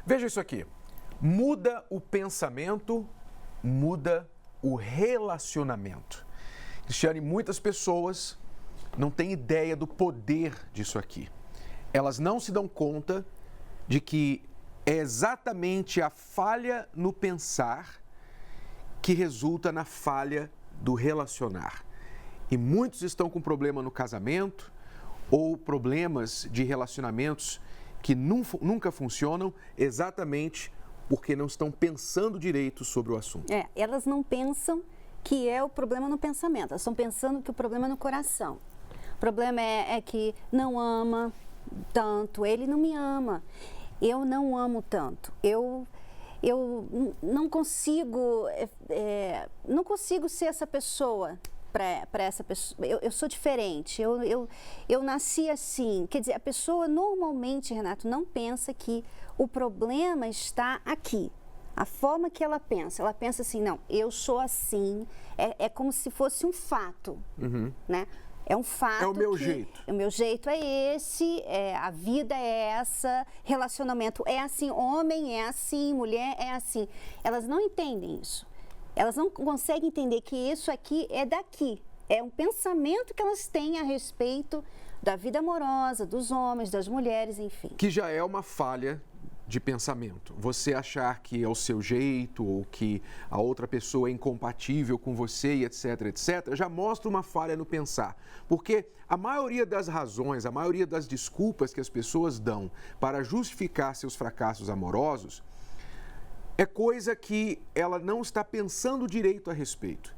Veja isso aqui. Muda o pensamento, muda o relacionamento. Cristiane, muitas pessoas não têm ideia do poder disso aqui. Elas não se dão conta de que é exatamente a falha no pensar que resulta na falha do relacionar. E muitos estão com problema no casamento ou problemas de relacionamentos que nunca funcionam exatamente porque não estão pensando direito sobre o assunto. Elas não pensam que é o problema no pensamento, elas estão pensando que o problema é no coração. O problema é que não ama tanto, ele não me ama, eu não amo tanto, eu não consigo ser essa pessoa para essa pessoa, eu sou diferente, eu nasci assim. Quer dizer, a pessoa normalmente, Renato, não pensa que o problema está aqui. A forma que ela pensa assim, não, eu sou assim, é como se fosse um fato, né? É um fato. É o meu jeito. O meu jeito é esse, a vida é essa, relacionamento é assim, homem é assim, mulher é assim. Elas não entendem isso. Elas não conseguem entender que isso aqui é daqui. É um pensamento que elas têm a respeito da vida amorosa, dos homens, das mulheres, enfim. Que já é uma falha de pensamento. Você achar que é o seu jeito ou que a outra pessoa é incompatível com você e etc, etc, já mostra uma falha no pensar. Porque a maioria das razões, a maioria das desculpas que as pessoas dão para justificar seus fracassos amorosos é coisa que ela não está pensando direito a respeito.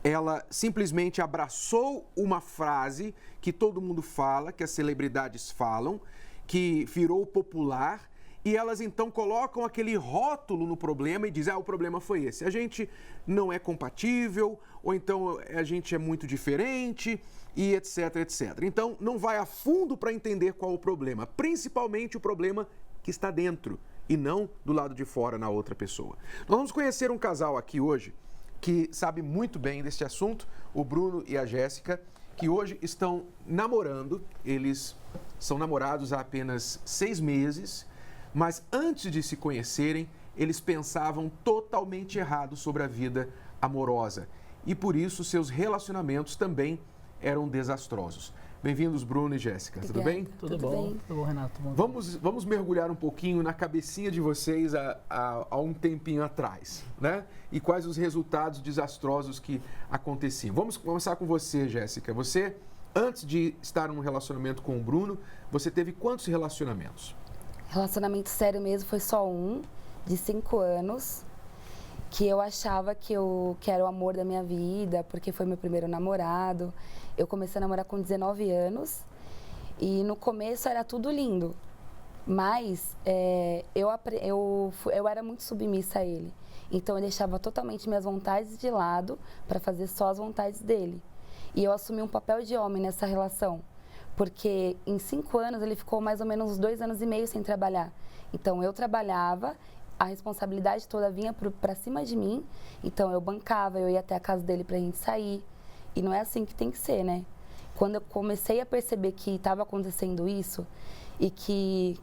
Ela simplesmente abraçou uma frase que todo mundo fala, que as celebridades falam, que virou popular, e elas então colocam aquele rótulo no problema e dizem, o problema foi esse. A gente não é compatível, ou então a gente é muito diferente, e etc, etc. Então, não vai a fundo para entender qual o problema, principalmente o problema que está dentro, e não do lado de fora na outra pessoa. Nós vamos conhecer um casal aqui hoje que sabe muito bem desse assunto, o Bruno e a Jéssica, que hoje estão namorando. Eles são namorados há apenas 6 meses, mas antes de se conhecerem, eles pensavam totalmente errado sobre a vida amorosa e por isso seus relacionamentos também eram desastrosos. Bem-vindos, Bruno e Jéssica. Tudo bem? Tudo bom? Tudo bom, Renato? Vamos mergulhar um pouquinho na cabecinha de vocês há um tempinho atrás, né? E quais os resultados desastrosos que aconteciam. Vamos começar com você, Jéssica. Você, antes de estar num relacionamento com o Bruno, você teve quantos relacionamentos? Relacionamento sério mesmo foi só um, de 5 anos, que eu achava que era o amor da minha vida, porque foi meu primeiro namorado. Eu comecei a namorar com 19 anos e no começo era tudo lindo, mas eu era muito submissa a ele. Então eu deixava totalmente minhas vontades de lado para fazer só as vontades dele. E eu assumi um papel de homem nessa relação, porque em 5 anos ele ficou mais ou menos 2 anos e meio sem trabalhar. Então eu trabalhava, a responsabilidade toda vinha para cima de mim, então eu bancava, eu ia até a casa dele para a gente sair. E não é assim que tem que ser, né? Quando eu comecei a perceber que estava acontecendo isso e que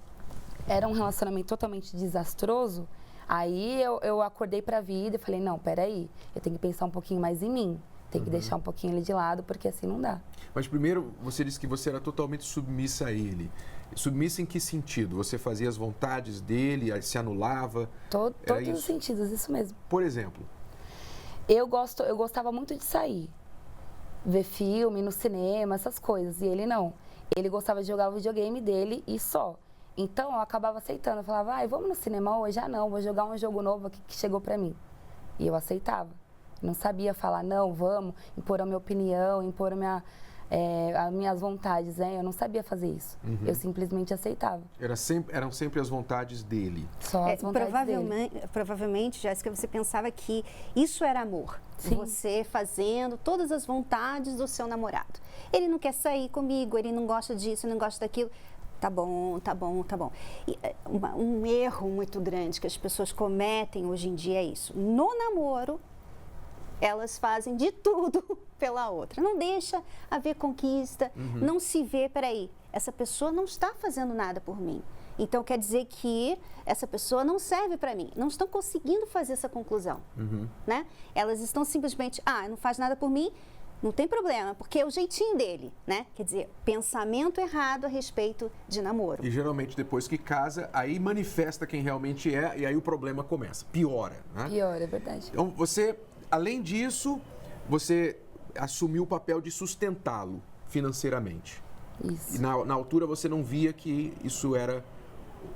era um relacionamento totalmente desastroso, aí eu acordei para a vida e falei, não, peraí, eu tenho que pensar um pouquinho mais em mim. Tem que deixar um pouquinho ele de lado, porque assim não dá. Mas primeiro, você disse que você era totalmente submissa a ele. Submissa em que sentido? Você fazia as vontades dele, se anulava? Todos os sentidos, isso mesmo. Por exemplo? Eu gostava muito de sair, ver filme no cinema, essas coisas. E ele não. Ele gostava de jogar o videogame dele e só. Então eu acabava aceitando. Eu falava, vamos no cinema hoje? Não, vou jogar um jogo novo aqui que chegou pra mim. E eu aceitava. Não sabia falar, não, vamos, impor a minha opinião, impor as minhas vontades, né? Eu não sabia fazer isso. Eu simplesmente aceitava. Eram sempre as vontades dele. Só as vontades dele. Provavelmente, Jéssica, você pensava que isso era amor. Sim. Você fazendo todas as vontades do seu namorado. Ele não quer sair comigo, ele não gosta disso, não gosta daquilo. Tá bom, tá bom, tá bom. E, um erro muito grande que as pessoas cometem hoje em dia é isso. No namoro, elas fazem de tudo pela outra. Não deixa haver conquista, não se vê, peraí, essa pessoa não está fazendo nada por mim. Então, quer dizer que essa pessoa não serve para mim. Não estão conseguindo fazer essa conclusão, né? Elas estão simplesmente, não faz nada por mim, não tem problema, porque é o jeitinho dele, né? Quer dizer, pensamento errado a respeito de namoro. E geralmente depois que casa, aí manifesta quem realmente é e aí o problema começa, piora, né? Pior, é verdade. Então, você, além disso, você assumiu o papel de sustentá-lo financeiramente. Isso. E na altura você não via que isso era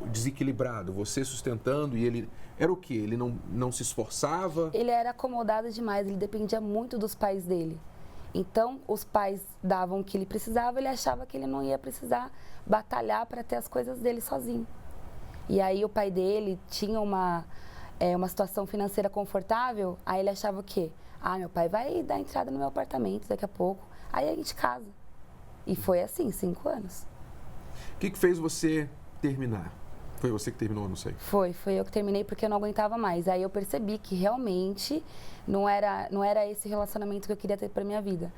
desequilibrado, você sustentando e ele... Era o quê? Ele não se esforçava? Ele era acomodado demais, ele dependia muito dos pais dele. Então, os pais davam o que ele precisava, ele achava que ele não ia precisar batalhar para ter as coisas dele sozinho. E aí o pai dele tinha uma situação financeira confortável, aí ele achava o quê? Meu pai vai dar entrada no meu apartamento daqui a pouco, aí a gente casa. E foi assim, 5 anos. O que fez você terminar? Foi você que terminou, não sei. Foi eu que terminei porque eu não aguentava mais. Aí eu percebi que realmente não era esse relacionamento que eu queria ter pra minha vida.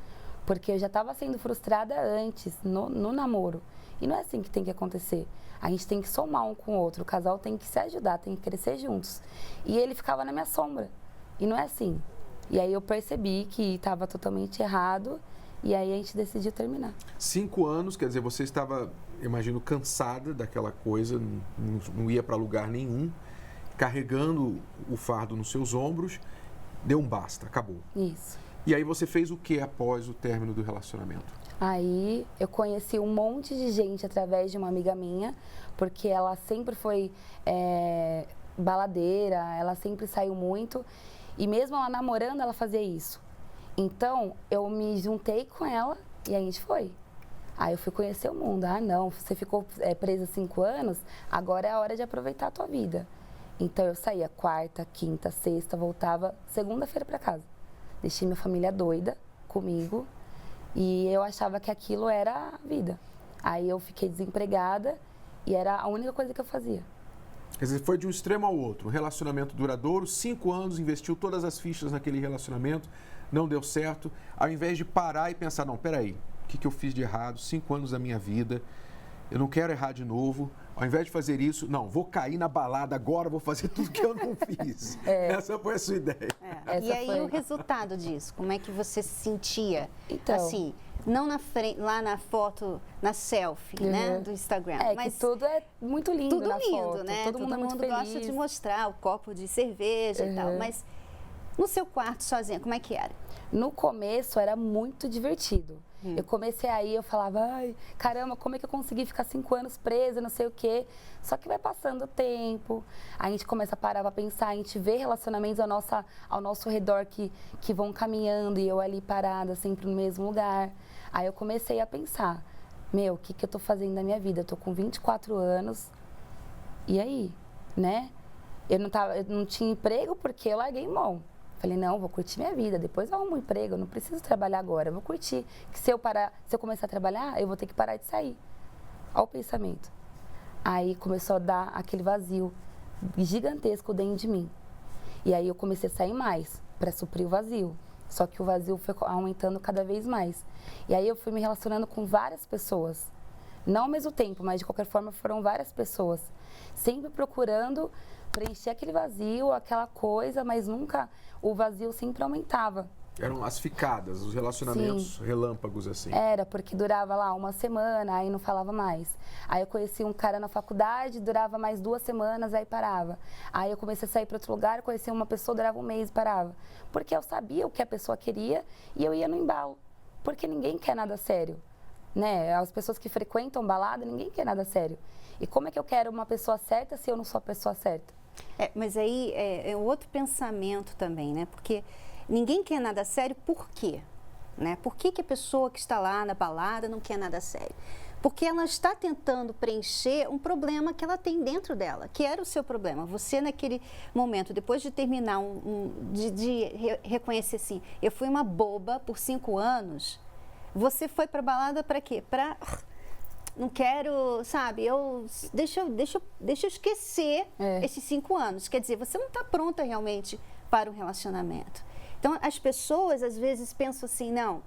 Porque eu já estava sendo frustrada antes, no namoro. E não é assim que tem que acontecer. A gente tem que somar um com o outro. O casal tem que se ajudar, tem que crescer juntos. E ele ficava na minha sombra. E não é assim. E aí eu percebi que estava totalmente errado. E aí a gente decidiu terminar. 5 anos, quer dizer, você estava, imagino, cansada daquela coisa, não ia para lugar nenhum, carregando o fardo nos seus ombros, deu um basta, acabou. Isso. E aí você fez o que após o término do relacionamento? Aí eu conheci um monte de gente através de uma amiga minha, porque ela sempre foi baladeira, ela sempre saiu muito, e mesmo ela namorando, ela fazia isso. Então, eu me juntei com ela e a gente foi. Aí eu fui conhecer o mundo. Não, você ficou presa 5 anos, agora é a hora de aproveitar a tua vida. Então, eu saía quarta, quinta, sexta, voltava segunda-feira para casa. Deixei minha família doida comigo e eu achava que aquilo era a vida. Aí eu fiquei desempregada e era a única coisa que eu fazia. Quer dizer, foi de um extremo ao outro, um relacionamento duradouro, 5 anos, investiu todas as fichas naquele relacionamento, não deu certo, ao invés de parar e pensar, não, peraí, o que eu fiz de errado, 5 anos da minha vida, eu não quero errar de novo, ao invés de fazer isso, não, vou cair na balada agora, vou fazer tudo que eu não fiz. Essa foi a sua ideia. E aí o resultado disso, como é que você se sentia? Então, assim, não na frente, lá na foto, na selfie, né, do Instagram. Mas que tudo é muito lindo tudo na lindo, foto. né? Todo mundo é muito feliz. Gosta de mostrar o copo de cerveja e tal, mas no seu quarto sozinha, como é que era? No começo era muito divertido. Eu comecei aí, eu falava, ai, caramba, como é que eu consegui ficar 5 anos presa, não sei o quê. Só que vai passando o tempo, a gente começa a parar pra pensar, a gente vê relacionamentos ao nosso redor que vão caminhando e eu ali parada, sempre no mesmo lugar. Aí eu comecei a pensar, o que eu tô fazendo da minha vida? Eu tô com 24 anos, e aí, né? Eu não tinha emprego porque eu larguei mão. Falei, não, vou curtir minha vida, depois eu arrumo um emprego, eu não preciso trabalhar agora, eu vou curtir. Que se eu começar a trabalhar, eu vou ter que parar de sair. Olha o pensamento. Aí começou a dar aquele vazio gigantesco dentro de mim. E aí eu comecei a sair mais para suprir o vazio. Só que o vazio foi aumentando cada vez mais. E aí eu fui me relacionando com várias pessoas. Não ao mesmo tempo, mas de qualquer forma foram várias pessoas. Sempre procurando preencher aquele vazio, aquela coisa, mas nunca, o vazio sempre aumentava. Eram as ficadas, os relacionamentos relâmpagos, assim. Era, porque durava lá 1 semana, aí não falava mais. Aí eu conheci um cara na faculdade, durava mais 2 semanas, aí parava. Aí eu comecei a sair para outro lugar, conheci uma pessoa, durava 1 mês e parava. Porque eu sabia o que a pessoa queria e eu ia no embalo. Porque ninguém quer nada sério, né? As pessoas que frequentam balada, ninguém quer nada sério. E como é que eu quero uma pessoa certa se eu não sou a pessoa certa? Mas aí é outro pensamento também, né? Porque ninguém quer nada sério, por quê? Né? Por que a pessoa que está lá na balada não quer nada sério? Porque ela está tentando preencher um problema que ela tem dentro dela, que era o seu problema. Você, naquele momento, depois de terminar, de reconhecer assim, eu fui uma boba por 5 anos, você foi para a balada para quê? Não quero, sabe, deixa eu esquecer esses 5 anos. Quer dizer, você não está pronta realmente para um relacionamento. Então, as pessoas, às vezes, pensam assim, não,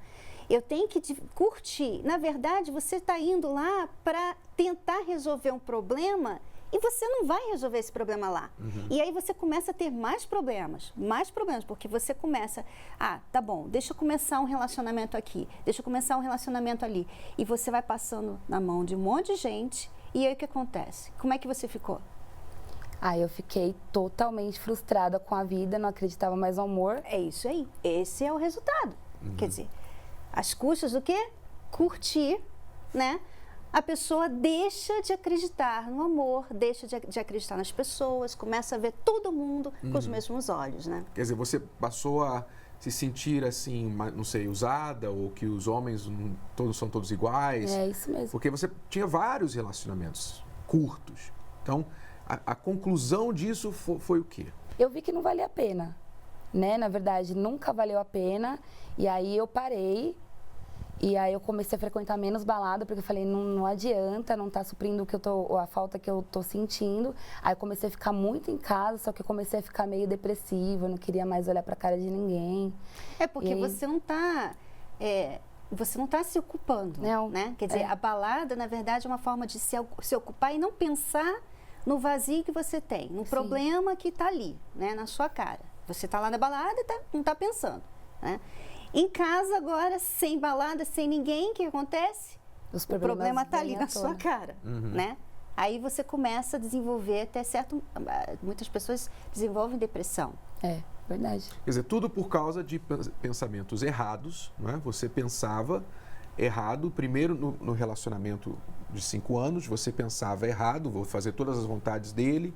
Eu tenho que curtir. Na verdade, você está indo lá para tentar resolver um problema e você não vai resolver esse problema lá. E aí você começa a ter mais problemas, porque você começa, tá bom, deixa eu começar um relacionamento aqui, deixa eu começar um relacionamento ali. E você vai passando na mão de um monte de gente, e aí o que acontece? Como é que você ficou? Eu fiquei totalmente frustrada com a vida, não acreditava mais no amor. É isso aí, esse é o resultado. Quer dizer, às custas do quê? Curtir, né? A pessoa deixa de acreditar no amor, deixa de acreditar nas pessoas, começa a ver todo mundo com os mesmos olhos, né? Quer dizer, você passou a se sentir assim, não sei, usada, ou que os homens são todos iguais. É isso mesmo. Porque você tinha vários relacionamentos curtos. Então, a conclusão disso foi o quê? Eu vi que não valia a pena, né? Na verdade, nunca valeu a pena. E aí eu parei. E aí eu comecei a frequentar menos balada, porque eu falei, não adianta, não tá suprindo a falta que eu tô sentindo. Aí eu comecei a ficar muito em casa, só que eu comecei a ficar meio depressiva, eu não queria mais olhar pra cara de ninguém. É porque você não tá se ocupando, não, né? Quer dizer, a balada, na verdade, é uma forma de se ocupar e não pensar no vazio que você tem, no problema que tá ali, né? Na sua cara. Você tá lá na balada e não tá pensando, né? Em casa agora, sem balada, sem ninguém, o que acontece? O problema está ali na sua cara, né? Aí você começa a desenvolver até certo... Muitas pessoas desenvolvem depressão. É, verdade. Quer dizer, tudo por causa de pensamentos errados, não é? Você pensava errado, primeiro no relacionamento de 5 anos, você pensava errado, vou fazer todas as vontades dele,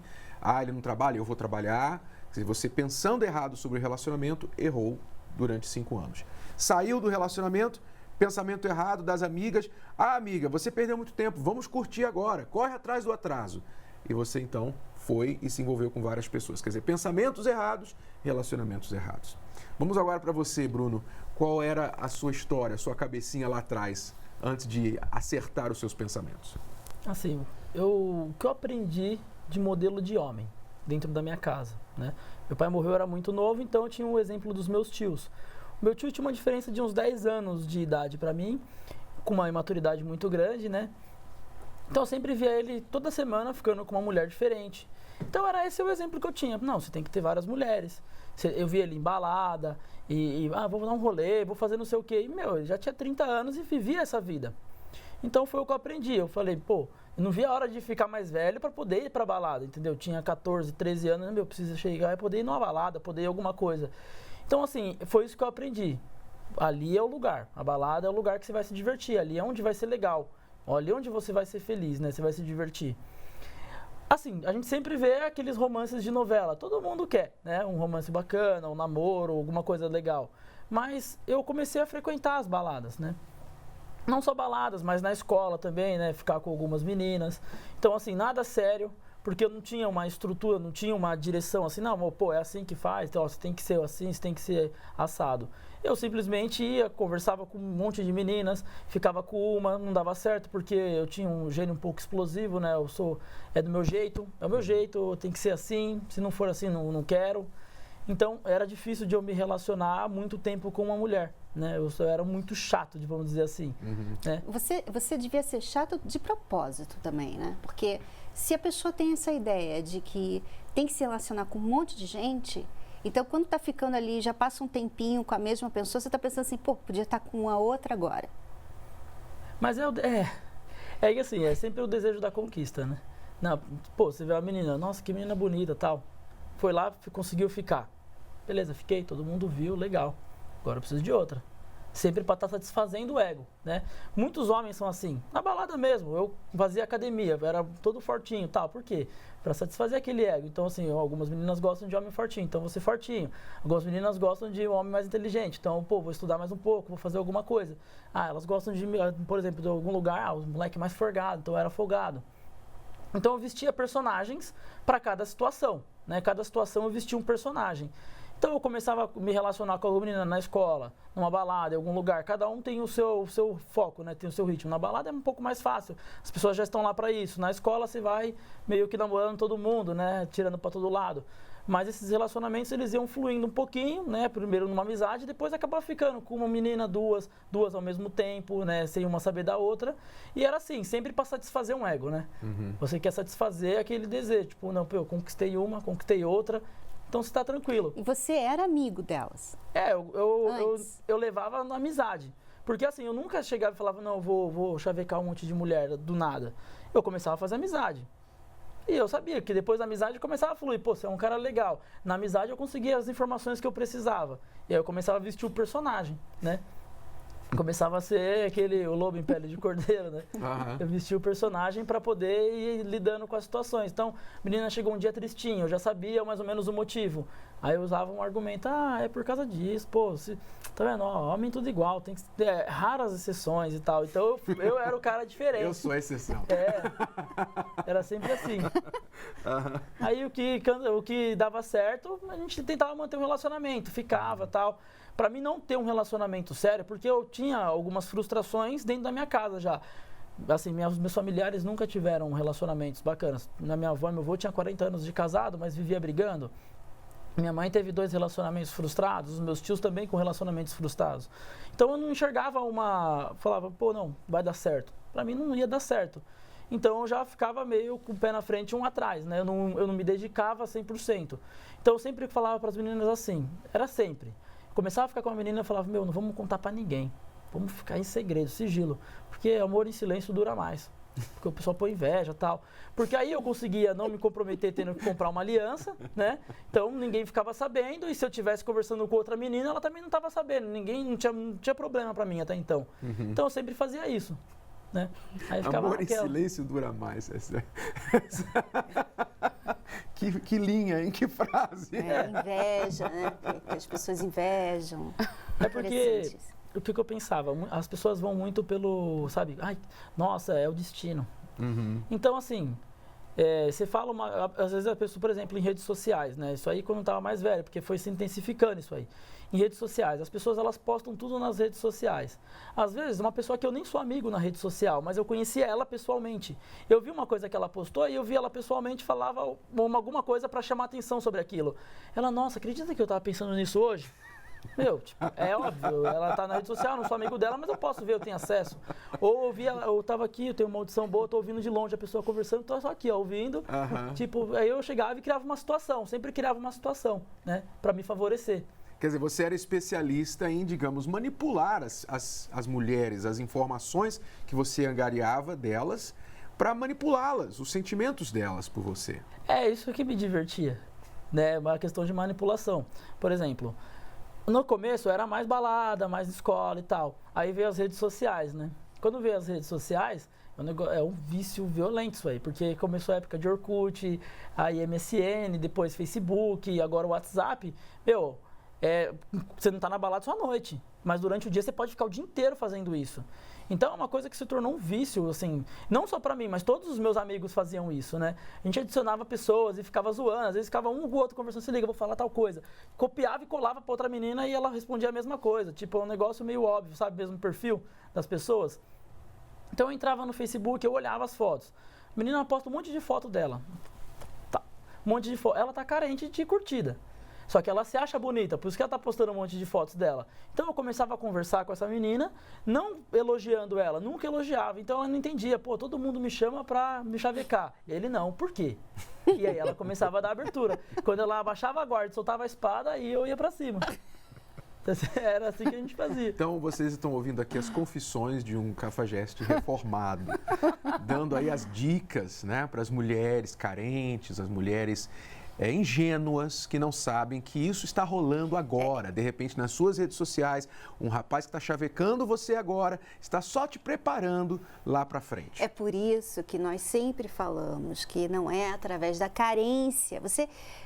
ele não trabalha, eu vou trabalhar. Quer dizer, você pensando errado sobre o relacionamento, errou durante 5 anos. Saiu do relacionamento, pensamento errado das amigas. Amiga, você perdeu muito tempo, vamos curtir agora, corre atrás do atraso. E você, então, foi e se envolveu com várias pessoas. Quer dizer, pensamentos errados, relacionamentos errados. Vamos agora para você, Bruno. Qual era a sua história, a sua cabecinha lá atrás, antes de acertar os seus pensamentos? Assim, o que eu aprendi de modelo de homem dentro da minha casa, né? Meu pai morreu, eu era muito novo, então eu tinha um exemplo dos meus tios. O meu tio tinha uma diferença de uns 10 anos de idade para mim, com uma imaturidade muito grande, né? Então eu sempre via ele toda semana ficando com uma mulher diferente. Então era esse o exemplo que eu tinha. Não, você tem que ter várias mulheres. Eu via ele em balada, vou dar um rolê, vou fazer não sei o quê. E, eu já tinha 30 anos e vivia essa vida. Então foi o que eu aprendi. Eu falei, eu não via a hora de ficar mais velho para poder ir pra balada, entendeu? Eu tinha 14, 13 anos, eu preciso chegar e poder ir numa balada, poder ir alguma coisa. Então, assim, foi isso que eu aprendi. Ali é o lugar. A balada é o lugar que você vai se divertir. Ali é onde vai ser legal. Ali é onde você vai ser feliz, né? Você vai se divertir. Assim, a gente sempre vê aqueles romances de novela. Todo mundo quer, né? Um romance bacana, um namoro, alguma coisa legal. Mas eu comecei a frequentar as baladas, né? Não só baladas, mas na escola também, né? Ficar com algumas meninas. Então, assim, nada sério, porque eu não tinha uma estrutura, não tinha uma direção assim, não, é assim que faz, então, você tem que ser assim, você tem que ser assado. Eu simplesmente ia, conversava com um monte de meninas, ficava com uma, não dava certo, porque eu tinha um gênio um pouco explosivo, né? É do meu jeito, é o meu jeito, tem que ser assim, se não for assim, não quero. Então, era difícil de eu me relacionar há muito tempo com uma mulher, né? Eu era muito chato, vamos dizer assim. Né? Você devia ser chato de propósito também, né? Porque se a pessoa tem essa ideia de que tem que se relacionar com um monte de gente, então quando está ficando ali, já passa um tempinho com a mesma pessoa, você está pensando assim, podia estar com a outra agora. Mas que assim, é sempre o desejo da conquista, né? Não, você vê uma menina, nossa, que menina bonita, tal. Foi lá, conseguiu ficar. Beleza, fiquei, todo mundo viu, legal. Agora eu preciso de outra. Sempre para estar satisfazendo o ego, né? Muitos homens são assim. Na balada mesmo, eu fazia academia, era todo fortinho, tal. Por quê? Para satisfazer aquele ego. Então, assim, algumas meninas gostam de homem fortinho, então vou ser fortinho. Algumas meninas gostam de um homem mais inteligente, então, vou estudar mais um pouco, vou fazer alguma coisa. Elas gostam de, por exemplo, de algum lugar, o moleque mais folgado, então eu era folgado. Então eu vestia personagens para cada situação, né? Cada situação eu vestia um personagem. Então eu começava a me relacionar com a menina na escola, numa balada, em algum lugar. Cada um tem o seu foco, né? Tem o seu ritmo. Na balada é um pouco mais fácil. As pessoas já estão lá para isso. Na escola você vai meio que namorando todo mundo, né? Tirando para todo lado. Mas esses relacionamentos, eles iam fluindo um pouquinho, né? Primeiro numa amizade, depois acabava ficando com uma menina, duas ao mesmo tempo, né? Sem uma saber da outra. E era assim, sempre para satisfazer um ego, né? Você quer satisfazer aquele desejo. Tipo, não, pô, eu conquistei uma, conquistei outra. Então você tá tranquilo. E você era amigo delas? Eu levava na amizade. Porque assim, eu nunca chegava e falava, não, eu vou chavecar um monte de mulher do nada. Eu começava a fazer amizade. E eu sabia que depois da amizade começava a fluir. Pô, você é um cara legal. Na amizade eu conseguia as informações que eu precisava. E aí eu começava a vestir o personagem, né? Começava a ser o lobo em pele de cordeiro, né? Eu vestia o personagem para poder ir lidando com as situações. Então, a menina chegou um dia tristinha, eu já sabia mais ou menos o motivo. Aí eu usava um argumento, é por causa disso, pô, tá vendo? Ó, homem tudo igual, tem que ter raras exceções e tal. Então, eu era o cara diferente. Eu sou a exceção. Era sempre assim. Aí o que dava certo, a gente tentava manter um relacionamento, ficava e tal. Pra mim não ter um relacionamento sério, porque eu tinha algumas frustrações dentro da minha casa já. Assim, meus familiares nunca tiveram relacionamentos bacanas. Minha avó e meu avô tinham 40 anos de casado, mas vivia brigando. Minha mãe teve 2 relacionamentos frustrados, os meus tios também com relacionamentos frustrados. Então eu não enxergava falava, pô, não, vai dar certo. Pra mim não ia dar certo. Então eu já ficava meio com o pé na frente e um atrás, né? Eu não me dedicava 100%. Então eu sempre falava para as meninas assim, era sempre. Começava a ficar com uma menina e falava, não vamos contar pra ninguém. Vamos ficar em segredo, sigilo. Porque amor em silêncio dura mais. Porque o pessoal põe inveja e tal. Porque aí eu conseguia não me comprometer tendo que comprar uma aliança, né? Então ninguém ficava sabendo. E se eu estivesse conversando com outra menina, ela também não estava sabendo. Não tinha problema pra mim até então. Então eu sempre fazia isso. Né? Aí ficava amor em silêncio dura mais. Que linha, hein? Que frase. Inveja, né? Que as pessoas invejam. É porque, o que eu pensava? As pessoas vão muito pelo, sabe? Ai, nossa, é o destino. Então, assim, você fala às vezes a pessoa, por exemplo, em redes sociais, né? Isso aí quando eu estava mais velho, porque foi se intensificando isso aí. Em redes sociais, as pessoas elas postam tudo nas redes sociais. Às vezes, uma pessoa que eu nem sou amigo na rede social, mas eu conhecia ela pessoalmente. Eu vi uma coisa que ela postou e eu vi ela pessoalmente, falava alguma coisa para chamar atenção sobre aquilo. Ela, nossa, acredita que eu estava pensando nisso hoje? É óbvio, ela tá na rede social, não sou amigo dela, mas eu posso ver, eu tenho acesso. Ou eu tava aqui, eu tenho uma audição boa, tô ouvindo de longe a pessoa conversando, tô só aqui, ó, ouvindo. Aí eu chegava e criava uma situação, sempre criava uma situação, né, pra me favorecer. Quer dizer, você era especialista em, digamos, manipular as mulheres, as informações que você angariava delas, para manipulá-las, os sentimentos delas por você. É isso que me divertia, né, uma questão de manipulação. Por exemplo, no começo era mais balada, mais escola e tal. Aí veio as redes sociais, né? Quando veio as redes sociais, é um vício violento isso aí, porque começou a época de Orkut, aí MSN, depois Facebook, agora o WhatsApp. Você não tá na balada só à noite, mas durante o dia você pode ficar o dia inteiro fazendo isso. Então é uma coisa que se tornou um vício, assim, não só pra mim, mas todos os meus amigos faziam isso, né? A gente adicionava pessoas e ficava zoando, às vezes ficava um com o outro conversando, se liga, vou falar tal coisa. Copiava e colava pra outra menina e ela respondia a mesma coisa, tipo, é um negócio meio óbvio, sabe, mesmo perfil das pessoas. Então eu entrava no Facebook, eu olhava as fotos. A menina posta um monte de foto dela. Tá, um monte de foto. Ela tá carente de curtida. Só que ela se acha bonita, por isso que ela tá postando um monte de fotos dela. Então eu começava a conversar com essa menina, não elogiando ela, nunca elogiava. Então ela não entendia, todo mundo me chama pra me chavecar. E ele não, por quê? E aí ela começava a dar abertura. Quando ela abaixava a guarda, soltava a espada, aí eu ia pra cima. Era assim que a gente fazia. Então vocês estão ouvindo aqui as confissões de um cafajeste reformado, dando aí as dicas, né, para as mulheres carentes, as mulheres ingênuas que não sabem que isso está rolando agora. De repente, nas suas redes sociais, um rapaz que está chavecando você agora está só te preparando lá para frente. É por isso que nós sempre falamos que não é através da carência.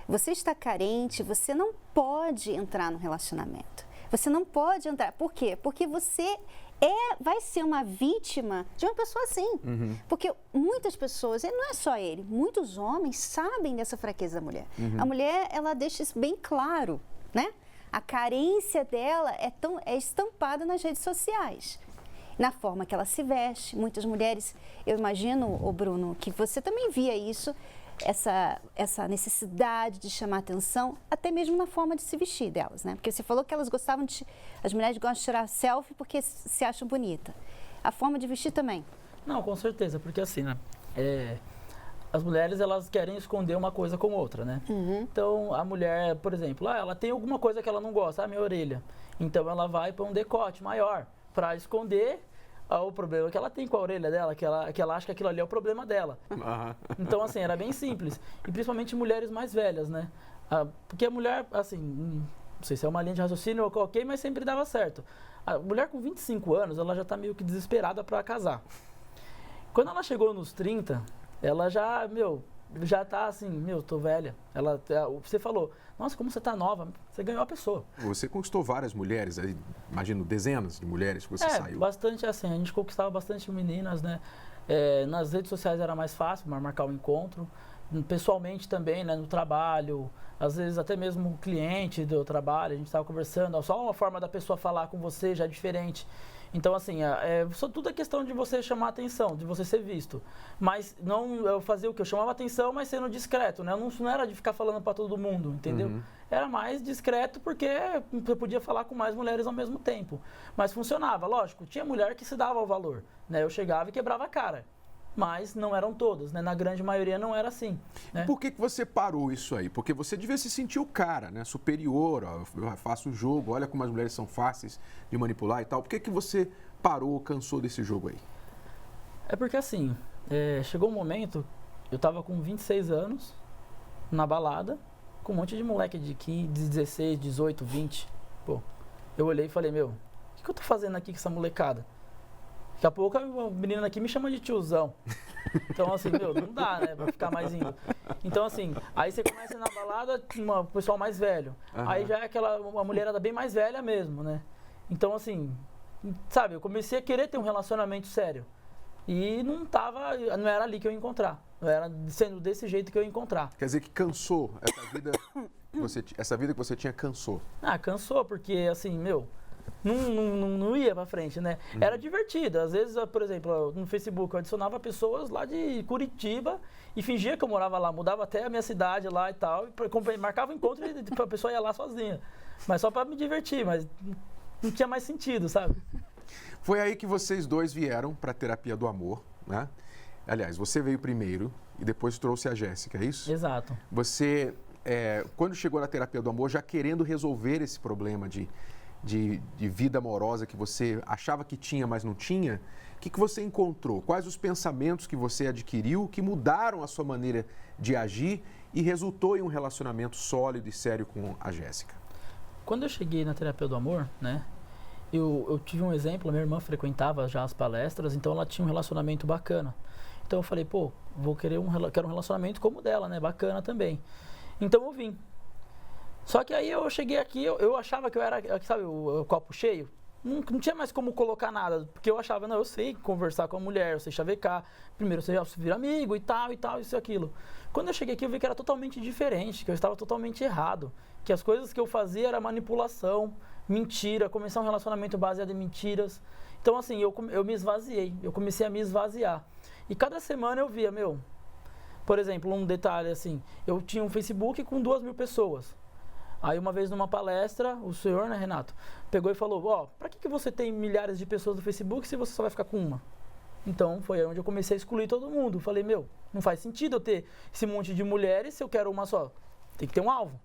Você está carente, você não pode entrar no relacionamento. Você não pode entrar. Por quê? Porque você vai ser uma vítima de uma pessoa assim. Porque muitas pessoas, e não é só ele, muitos homens sabem dessa fraqueza da mulher. A mulher, ela deixa isso bem claro, né? A carência dela é estampada nas redes sociais. Na forma que ela se veste. Muitas mulheres, eu imagino, Bruno, que você também via isso, essa necessidade de chamar atenção, até mesmo na forma de se vestir delas, né? Porque você falou que elas gostavam as mulheres gostam de tirar selfie porque se acham bonita. A forma de vestir também. Não, com certeza, porque assim, né? As mulheres, elas querem esconder uma coisa com outra, né? Então, a mulher, por exemplo, ela tem alguma coisa que ela não gosta, a minha orelha. Então, ela vai para um decote maior, para esconder o problema que ela tem com a orelha dela, que ela acha que aquilo ali é o problema dela. Então, assim, era bem simples. E principalmente mulheres mais velhas, né? Porque a mulher, assim, não sei se é uma linha de raciocínio ou ok, mas sempre dava certo. A mulher com 25 anos, ela já está meio que desesperada para casar. Quando ela chegou nos 30, ela já, já tá assim, tô velha. Você falou, nossa, como você tá nova, você ganhou a pessoa. Você conquistou várias mulheres, imagino dezenas de mulheres que você saiu. Bastante assim, a gente conquistava bastante meninas, né? Nas redes sociais era mais fácil marcar o encontro. Pessoalmente também, né, no trabalho, às vezes até mesmo o cliente do trabalho, a gente estava conversando, só uma forma da pessoa falar com você já é diferente. Então, assim, tudo é questão de você chamar atenção, de você ser visto. Mas não eu fazia o que? Eu chamava atenção, mas sendo discreto, né? Não era de ficar falando para todo mundo, entendeu? Era mais discreto porque eu podia falar com mais mulheres ao mesmo tempo. Mas funcionava, lógico. Tinha mulher que se dava o valor, né? Eu chegava e quebrava a cara. Mas não eram todas, né? Na grande maioria não era assim. Né? Por que você parou isso aí? Porque você devia se sentir o cara, né? Superior, eu faço o jogo, olha como as mulheres são fáceis de manipular e tal. Por que você parou, cansou desse jogo aí? É porque assim, chegou um momento, eu tava com 26 anos, na balada, com um monte de moleque de 15, 16, 18, 20. Pô, eu olhei e falei, o que eu tô fazendo aqui com essa molecada? Daqui a pouco a menina aqui me chama de tiozão. Então, assim, não dá, né? Pra ficar mais indo. Então, assim, aí você começa na balada, o pessoal mais velho. Aí já é uma mulherada bem mais velha mesmo, né? Então, assim, sabe, eu comecei a querer ter um relacionamento sério. E não era ali que eu ia encontrar. Não era sendo desse jeito que eu ia encontrar. Quer dizer que cansou essa vida que você tinha cansou? Cansou, porque, assim, não ia pra frente, né? Era divertido. Às vezes, por exemplo, no Facebook eu adicionava pessoas lá de Curitiba e fingia que eu morava lá, mudava até a minha cidade lá e tal, marcava um encontro e a pessoa ia lá sozinha. Mas só pra me divertir, mas não tinha mais sentido, sabe? Foi aí que vocês dois vieram pra terapia do amor, né? Aliás, você veio primeiro e depois trouxe a Jéssica, é isso? Exato. Você, quando chegou na terapia do amor, já querendo resolver esse problema de vida amorosa que você achava que tinha, mas não tinha, o que você encontrou? Quais os pensamentos que você adquiriu que mudaram a sua maneira de agir e resultou em um relacionamento sólido e sério com a Jéssica? Quando eu cheguei na terapia do amor, né, eu tive um exemplo, a minha irmã frequentava já as palestras, então ela tinha um relacionamento bacana. Então eu falei, quero um relacionamento como o dela, né, bacana também. Então eu vim. Só que aí eu cheguei aqui, eu achava que eu era, sabe, o copo cheio. Não tinha mais como colocar nada, porque eu achava, eu sei conversar com a mulher, eu sei chavecar, primeiro você já vira amigo e tal, isso e aquilo. Quando eu cheguei aqui eu vi que era totalmente diferente, que eu estava totalmente errado, que as coisas que eu fazia era manipulação, mentira, começar um relacionamento baseado em mentiras. Então assim, eu me esvaziei, eu comecei a me esvaziar. E cada semana eu via, por exemplo, um detalhe assim, eu tinha um Facebook com 2.000 pessoas. Aí uma vez numa palestra, o senhor, né, Renato, pegou e falou, pra que você tem milhares de pessoas no Facebook se você só vai ficar com uma? Então foi onde eu comecei a excluir todo mundo. Falei, não faz sentido eu ter esse monte de mulheres se eu quero uma só. Tem que ter um alvo.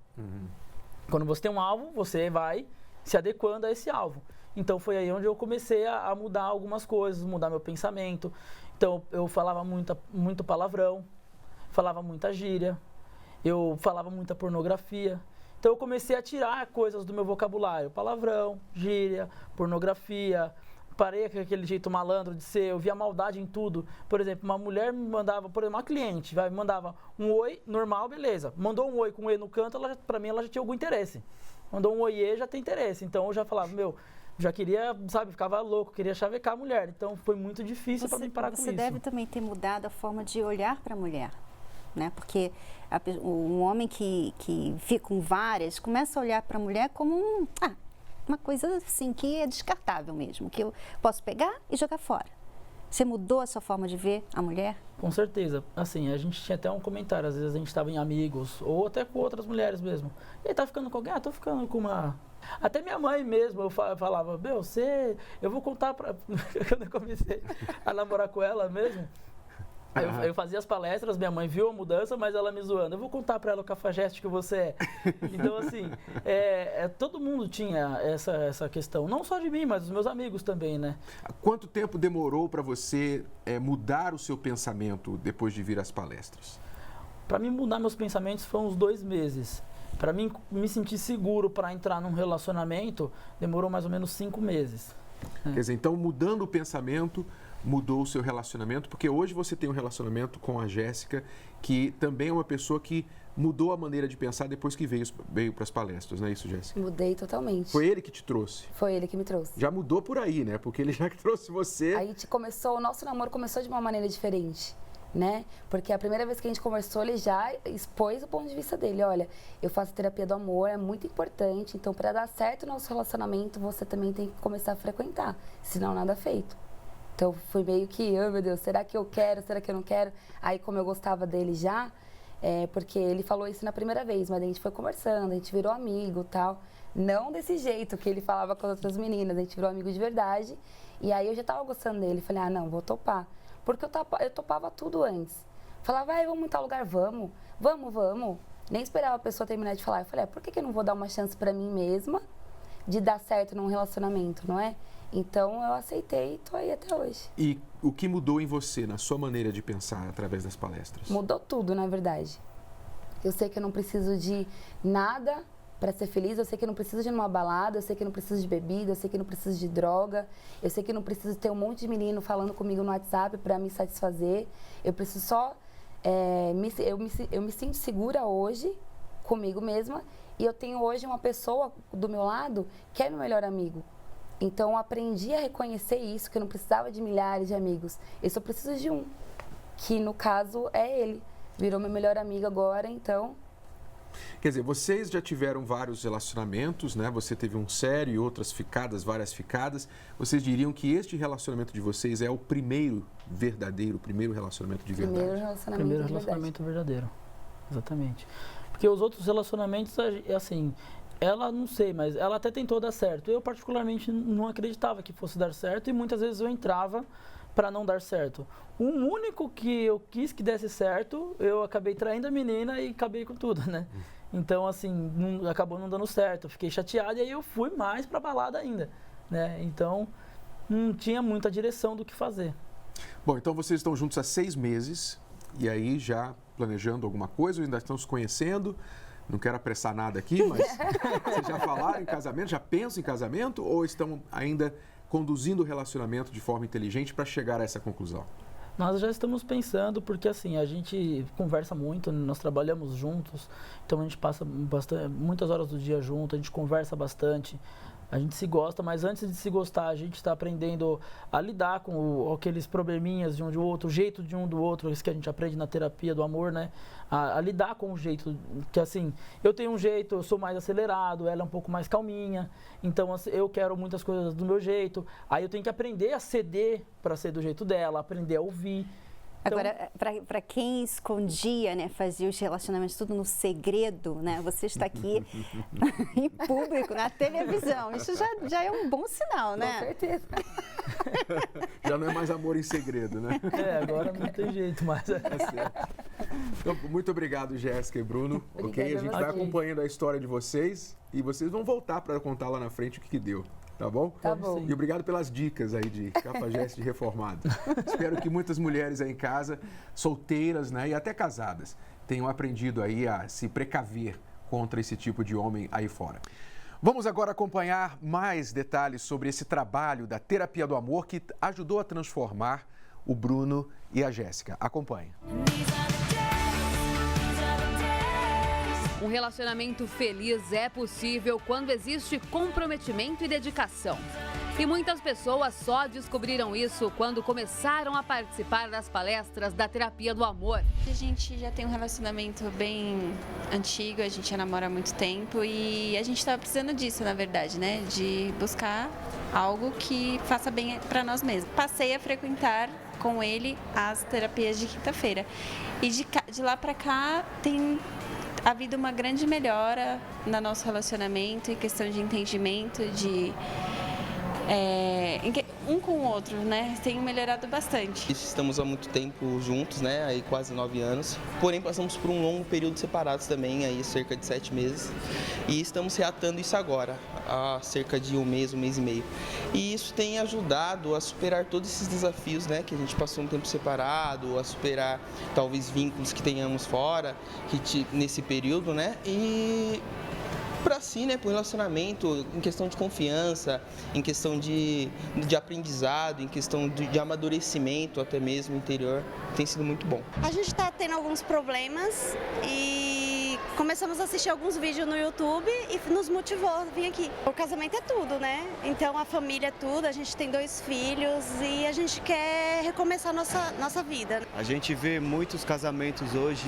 Quando você tem um alvo, você vai se adequando a esse alvo. Então foi aí onde eu comecei a mudar algumas coisas, mudar meu pensamento. Então eu falava muito palavrão, falava muita gíria, eu falava muita pornografia. Então eu comecei a tirar coisas do meu vocabulário, palavrão, gíria, pornografia, parei com aquele jeito malandro de ser, eu via maldade em tudo. Por exemplo, uma mulher me mandava, por exemplo, uma cliente, me mandava um oi, normal, beleza. Mandou um oi com um e no canto, pra mim ela já tinha algum interesse. Mandou um oiê, já tem interesse. Então eu já falava, já queria, sabe, ficava louco, queria chavecar a mulher. Então foi muito difícil para mim parar com isso. Você deve também ter mudado a forma de olhar para a mulher. Né? Porque um homem que fica com várias começa a olhar para a mulher como uma coisa assim que é descartável mesmo, que eu posso pegar e jogar fora. Você mudou a sua forma de ver a mulher? Com certeza. Assim, a gente tinha até um comentário, às vezes a gente estava em amigos, ou até com outras mulheres mesmo. E aí tá ficando com alguém? Ah, tô ficando com uma... Até minha mãe mesmo, eu falava, meu, eu vou contar pra... Quando eu comecei a namorar com ela mesmo, eu fazia as palestras, minha mãe viu a mudança, mas ela me zoando. Eu vou contar pra ela o cafajeste que você é. Então, assim, todo mundo tinha essa questão. Não só de mim, mas dos meus amigos também, né? Quanto tempo demorou para você mudar o seu pensamento depois de vir às palestras? Para mim mudar meus pensamentos foram uns 2 meses. Para mim me sentir seguro para entrar num relacionamento, demorou mais ou menos 5 meses. Quer dizer, então mudando o pensamento, mudou o seu relacionamento, porque hoje você tem um relacionamento com a Jéssica, que também é uma pessoa que mudou a maneira de pensar depois que veio para as palestras, não é isso, Jéssica? Mudei totalmente. Foi ele que te trouxe? Foi ele que me trouxe. Já mudou por aí, né? Porque ele já que trouxe você... Aí o nosso namoro começou de uma maneira diferente, né? Porque a primeira vez que a gente conversou, ele já expôs o ponto de vista dele. Olha, eu faço terapia do amor, é muito importante, então para dar certo o nosso relacionamento, você também tem que começar a frequentar, senão nada feito. Então, fui meio que, oh meu Deus, será que eu quero, será que eu não quero? Aí, como eu gostava dele já, porque ele falou isso na primeira vez, mas a gente foi conversando, a gente virou amigo e tal. Não desse jeito que ele falava com as outras meninas, a gente virou amigo de verdade. E aí, eu já tava gostando dele, falei, ah, não, vou topar. Porque eu topava tudo antes. Falava, vamos em tal lugar, vamos. Nem esperava a pessoa terminar de falar. Eu falei, por que eu não vou dar uma chance pra mim mesma de dar certo num relacionamento, não é? Então, eu aceitei e tô aí até hoje. E o que mudou em você, na sua maneira de pensar através das palestras? Mudou tudo, na verdade. Eu sei que eu não preciso de nada para ser feliz, eu sei que eu não preciso de uma balada, eu sei que eu não preciso de bebida, eu sei que eu não preciso de droga, eu sei que eu não preciso ter um monte de menino falando comigo no WhatsApp para me satisfazer. Eu preciso só... eu me sinto segura hoje comigo mesma e eu tenho hoje uma pessoa do meu lado que é meu melhor amigo. Então, eu aprendi a reconhecer isso, que eu não precisava de milhares de amigos. Eu só preciso de um, que no caso é ele. Virou meu melhor amigo agora, então... Quer dizer, vocês já tiveram vários relacionamentos, né? Você teve um sério e outras ficadas, várias ficadas. Vocês diriam que este relacionamento de vocês é o primeiro verdadeiro, o primeiro relacionamento de verdade? Primeiro relacionamento verdadeiro, exatamente. Porque os outros relacionamentos, assim... Ela, não sei, mas ela até tentou dar certo. Eu, particularmente, não acreditava que fosse dar certo e muitas vezes eu entrava para não dar certo. O único que eu quis que desse certo, eu acabei traindo a menina e acabei com tudo, né? Então, assim, acabou não dando certo. Eu fiquei chateado e aí eu fui mais pra balada ainda, né? Então, não tinha muita direção do que fazer. Bom, então vocês estão juntos há 6 meses e aí já planejando alguma coisa ou ainda estão se conhecendo? Não quero apressar nada aqui, mas vocês já falaram em casamento, já pensam em casamento ou estão ainda conduzindo o relacionamento de forma inteligente para chegar a essa conclusão? Nós já estamos pensando, porque assim, a gente conversa muito, nós trabalhamos juntos, então a gente passa muitas horas do dia junto, a gente conversa bastante, a gente se gosta, mas antes de se gostar, a gente está aprendendo a lidar com aqueles probleminhas de um do outro, o jeito de um do outro, isso que a gente aprende na terapia do amor, né? A lidar com o jeito, que assim, eu tenho um jeito, eu sou mais acelerado, ela é um pouco mais calminha, então assim, eu quero muitas coisas do meu jeito, aí eu tenho que aprender a ceder para ser do jeito dela, aprender a ouvir. Então, agora, para quem escondia, né, fazia os relacionamentos tudo no segredo, né, você está aqui em público, na televisão, isso já é um bom sinal, né? Com certeza. Já não é mais amor em segredo, né? Agora não tem jeito mais. Então, muito obrigado, Jéssica e Bruno. Ok? A gente vai acompanhando a história de vocês e vocês vão voltar para contar lá na frente o que deu. Tá bom? Tá bom. E obrigado pelas dicas aí de cafajeste de reformado. Espero que muitas mulheres aí em casa, solteiras, né, e até casadas, tenham aprendido aí a se precaver contra esse tipo de homem aí fora. Vamos agora acompanhar mais detalhes sobre esse trabalho da terapia do amor que ajudou a transformar o Bruno e a Jéssica. Acompanhe. Um relacionamento feliz é possível quando existe comprometimento e dedicação. E muitas pessoas só descobriram isso quando começaram a participar das palestras da terapia do amor. A gente já tem um relacionamento bem antigo, a gente já namora há muito tempo e a gente estava precisando disso, na verdade, né? De buscar algo que faça bem para nós mesmos. Passei a frequentar com ele as terapias de quinta-feira. E de lá para cá tem havido uma grande melhora no nosso relacionamento, em questão de entendimento, um com o outro, né? Tem melhorado bastante. Estamos há muito tempo juntos, né? Aí quase 9 anos. Porém, passamos por um longo período separados também, aí cerca de 7 meses. E estamos reatando isso agora, há cerca de um mês e meio. E isso tem ajudado a superar todos esses desafios, né? Que a gente passou um tempo separado, a superar talvez vínculos que tenhamos fora, nesse período, né? E para si, né, para o relacionamento, em questão de confiança, em questão de aprendizado, em questão de amadurecimento até mesmo interior, tem sido muito bom. A gente está tendo alguns problemas e começamos a assistir alguns vídeos no YouTube e nos motivou a vir aqui. O casamento é tudo, né? Então a família é tudo, a gente tem 2 filhos e a gente quer recomeçar nossa vida. A gente vê muitos casamentos hoje,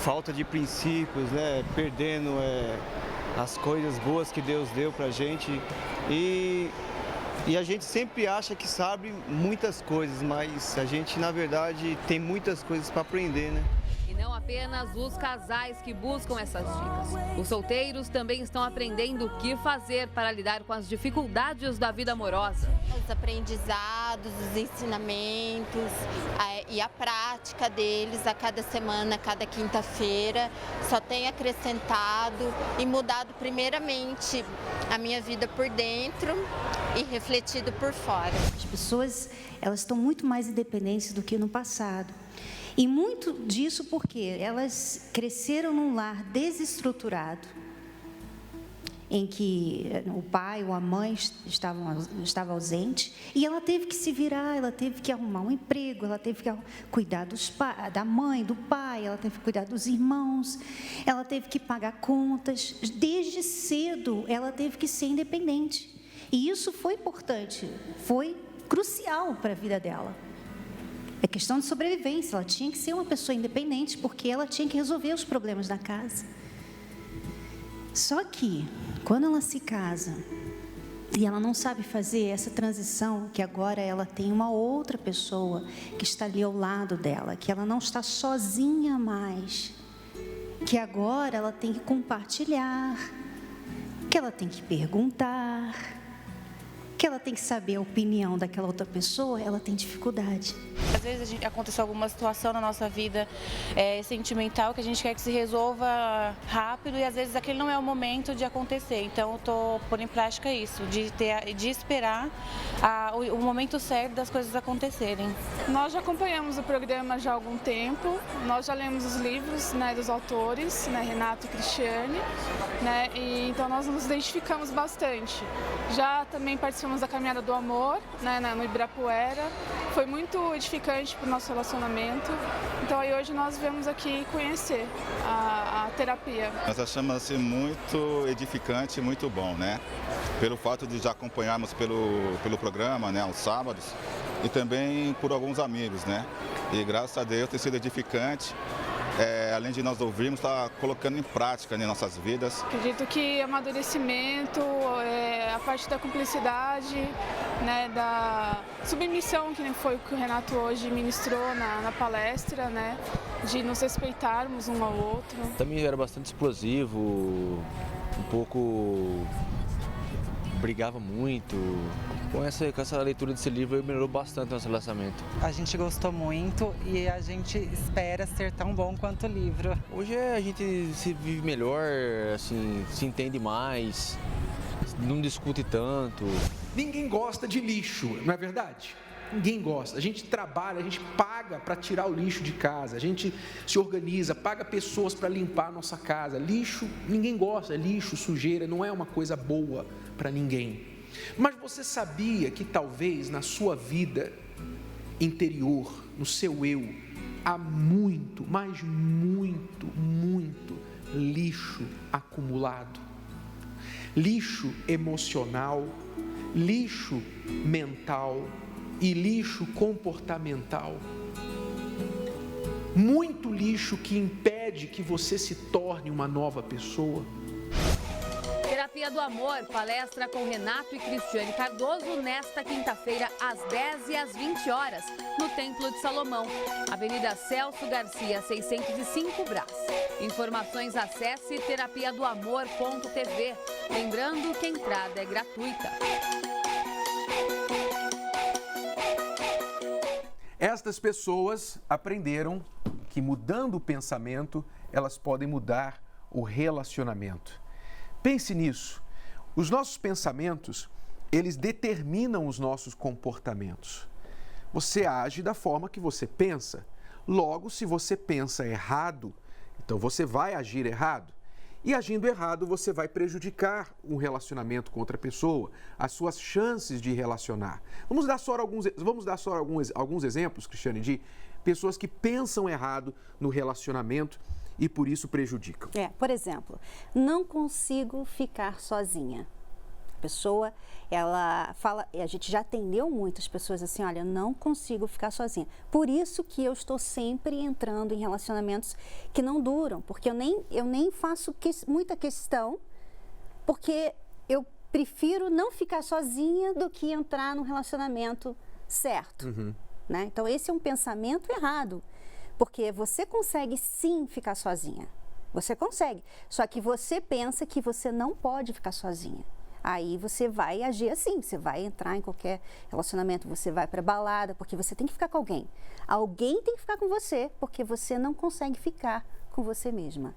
falta de princípios, né? Perdendo as coisas boas que Deus deu pra gente e a gente sempre acha que sabe muitas coisas, mas a gente na verdade tem muitas coisas para aprender, né? E não apenas os casais que buscam essas dicas. Os solteiros também estão aprendendo o que fazer para lidar com as dificuldades da vida amorosa. Os aprendizados, os ensinamentos e a prática deles a cada semana, a cada quinta-feira, só tem acrescentado e mudado primeiramente a minha vida por dentro e refletido por fora. As pessoas, elas estão muito mais independentes do que no passado. E muito disso porque elas cresceram num lar desestruturado, em que o pai ou a mãe estavam ausentes, e ela teve que se virar, ela teve que arrumar um emprego, ela teve que cuidar da mãe, do pai, ela teve que cuidar dos irmãos, ela teve que pagar contas. Desde cedo, ela teve que ser independente. E isso foi importante, foi crucial para a vida dela. É questão de sobrevivência, ela tinha que ser uma pessoa independente, porque ela tinha que resolver os problemas da casa. Só que, quando ela se casa, e ela não sabe fazer essa transição, que agora ela tem uma outra pessoa que está ali ao lado dela, que ela não está sozinha mais, que agora ela tem que compartilhar, que ela tem que perguntar, que ela tem que saber a opinião daquela outra pessoa, ela tem dificuldade. Às vezes aconteceu alguma situação na nossa vida sentimental que a gente quer que se resolva rápido e às vezes aquele não é o momento de acontecer. Então eu estou pondo em prática isso, de esperar o momento certo das coisas acontecerem. Nós já acompanhamos o programa já há algum tempo, nós já lemos os livros, né, dos autores, né, Renato e Cristiane, né, e então nós nos identificamos bastante. Já também participamos da Caminhada do Amor, né, no Ibirapuera. Foi muito edificante para o nosso relacionamento. Então aí hoje nós viemos aqui conhecer a terapia. Nós achamos assim muito edificante e muito bom, né? Pelo fato de já acompanharmos pelo programa, né, aos sábados, e também por alguns amigos, né? E graças a Deus tem sido edificante. Além de nós ouvirmos, está colocando em prática em nossas vidas. Acredito que amadurecimento, a parte da cumplicidade, né, da submissão, que foi o que o Renato hoje ministrou na palestra, né, de nos respeitarmos um ao outro. Também era bastante explosivo, um pouco brigava muito. Com essa leitura desse livro, melhorou bastante o nosso relacionamento. A gente gostou muito e a gente espera ser tão bom quanto o livro. Hoje a gente se vive melhor, assim, se entende mais, não discute tanto. Ninguém gosta de lixo, não é verdade? Ninguém gosta. A gente trabalha, a gente paga para tirar o lixo de casa, a gente se organiza, paga pessoas para limpar a nossa casa. Lixo, ninguém gosta. Lixo, sujeira, não é uma coisa boa para ninguém. Mas você sabia que talvez na sua vida interior, no seu eu, há muito, mas muito, muito lixo acumulado? Lixo emocional, lixo mental e lixo comportamental. Muito lixo que impede que você se torne uma nova pessoa. Terapia do Amor, palestra com Renato e Cristiane Cardoso nesta quinta-feira, às 10 e às 20 horas, no Templo de Salomão, Avenida Celso Garcia, 605 Brás. Informações, acesse terapiadoamor.tv. Lembrando que a entrada é gratuita. Estas pessoas aprenderam que mudando o pensamento, elas podem mudar o relacionamento. Pense nisso. Os nossos pensamentos, eles determinam os nossos comportamentos. Você age da forma que você pensa. Logo, se você pensa errado, então você vai agir errado. E agindo errado, você vai prejudicar um relacionamento com outra pessoa, as suas chances de relacionar. Vamos dar só alguns exemplos, Cristiane, de pessoas que pensam errado no relacionamento e por isso prejudicam. Por exemplo, não consigo ficar sozinha. A pessoa, ela fala, a gente já atendeu muitas pessoas assim, olha, não consigo ficar sozinha. Por isso que eu estou sempre entrando em relacionamentos que não duram, porque eu nem faço muita questão, porque eu prefiro não ficar sozinha do que entrar num relacionamento certo. Né? Então, esse é um pensamento errado, porque você consegue sim ficar sozinha. Você consegue, só que você pensa que você não pode ficar sozinha. Aí você vai agir assim, você vai entrar em qualquer relacionamento, você vai para balada, porque você tem que ficar com alguém. Alguém tem que ficar com você, porque você não consegue ficar com você mesma.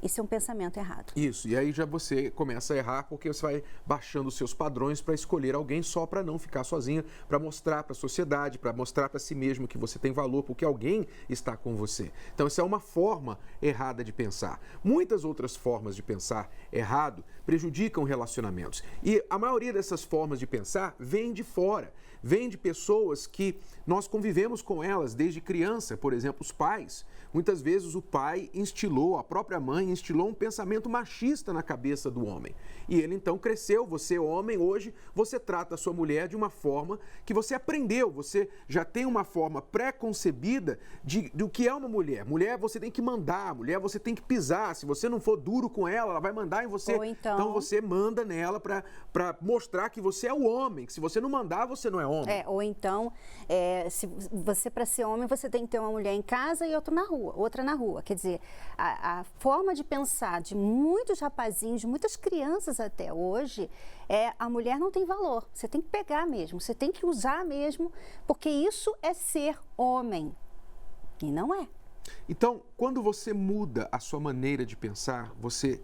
Isso é um pensamento errado. Isso, e aí já você começa a errar porque você vai baixando os seus padrões para escolher alguém só para não ficar sozinha, para mostrar para a sociedade, para mostrar para si mesmo que você tem valor, porque alguém está com você. Então, essa é uma forma errada de pensar. Muitas outras formas de pensar errado prejudicam relacionamentos. E a maioria dessas formas de pensar vem de fora, vem de pessoas que nós convivemos com elas desde criança, por exemplo, os pais. Muitas vezes o pai instilou, a própria mãe instilou um pensamento machista na cabeça do homem. E ele então cresceu, você homem, hoje você trata a sua mulher de uma forma que você aprendeu, você já tem uma forma pré-concebida do que é uma mulher. Mulher você tem que mandar, mulher você tem que pisar, se você não for duro com ela vai mandar em você. Ou então você manda nela para mostrar que você é o homem, que se você não mandar, você não é homem. Ou então, se você para ser homem, você tem que ter uma mulher em casa e outra na rua. Quer dizer, a forma de pensar de muitos rapazinhos, de muitas crianças até hoje, a mulher não tem valor. Você tem que pegar mesmo, você tem que usar mesmo, porque isso é ser homem. E não é. Então, quando você muda a sua maneira de pensar, você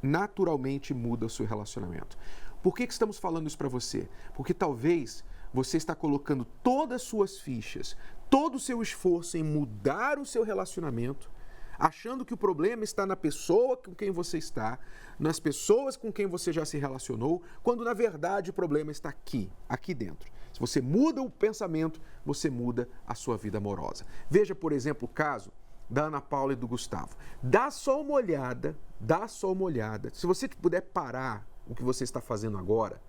naturalmente muda o seu relacionamento. Por que estamos falando isso para você? Porque talvez você está colocando todas as suas fichas, todo o seu esforço em mudar o seu relacionamento, achando que o problema está na pessoa com quem você está, nas pessoas com quem você já se relacionou, quando na verdade o problema está aqui dentro. Se você muda o pensamento, você muda a sua vida amorosa. Veja, por exemplo, o caso da Ana Paula e do Gustavo. Dá só uma olhada, se você puder parar o que você está fazendo agora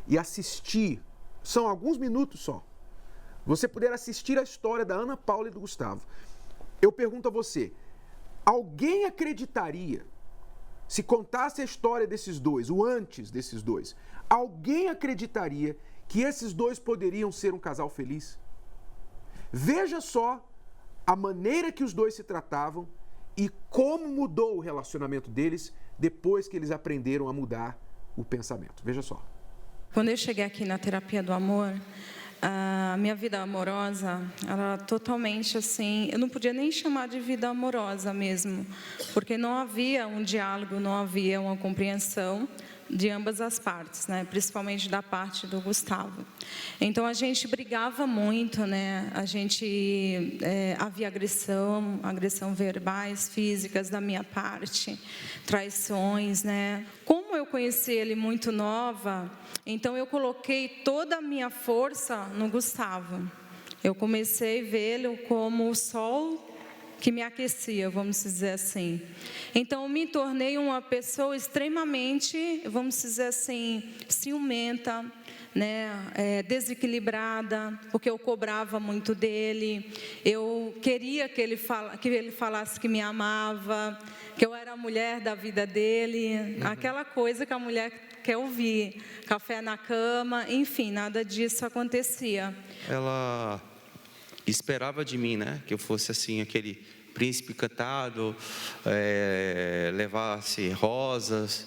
e assistir, são alguns minutos só, você puder assistir a história da Ana Paula e do Gustavo. Eu pergunto a você, alguém acreditaria, se contasse a história desses dois, o antes desses dois, alguém acreditaria que esses dois poderiam ser um casal feliz? Veja só a maneira que os dois se tratavam e como mudou o relacionamento deles depois que eles aprenderam a mudar o pensamento. Veja só. Quando eu cheguei aqui na Terapia do Amor, a minha vida amorosa era totalmente assim, eu não podia nem chamar de vida amorosa mesmo, porque não havia um diálogo, não havia uma compreensão de ambas as partes, né? Principalmente da parte do Gustavo. Então a gente brigava muito, né? A gente havia agressão verbais, físicas da minha parte, traições, né? Como eu conheci ele muito nova, então eu coloquei toda a minha força no Gustavo. Eu comecei a vê-lo como o sol que me aquecia, vamos dizer assim. Então, eu me tornei uma pessoa extremamente, vamos dizer assim, ciumenta, né, desequilibrada, porque eu cobrava muito dele. Eu queria que ele falasse que me amava, que eu era a mulher da vida dele, aquela coisa que a mulher quer ouvir, café na cama, enfim, nada disso acontecia. Ela esperava de mim, né, que eu fosse assim, aquele príncipe encantado, levasse rosas,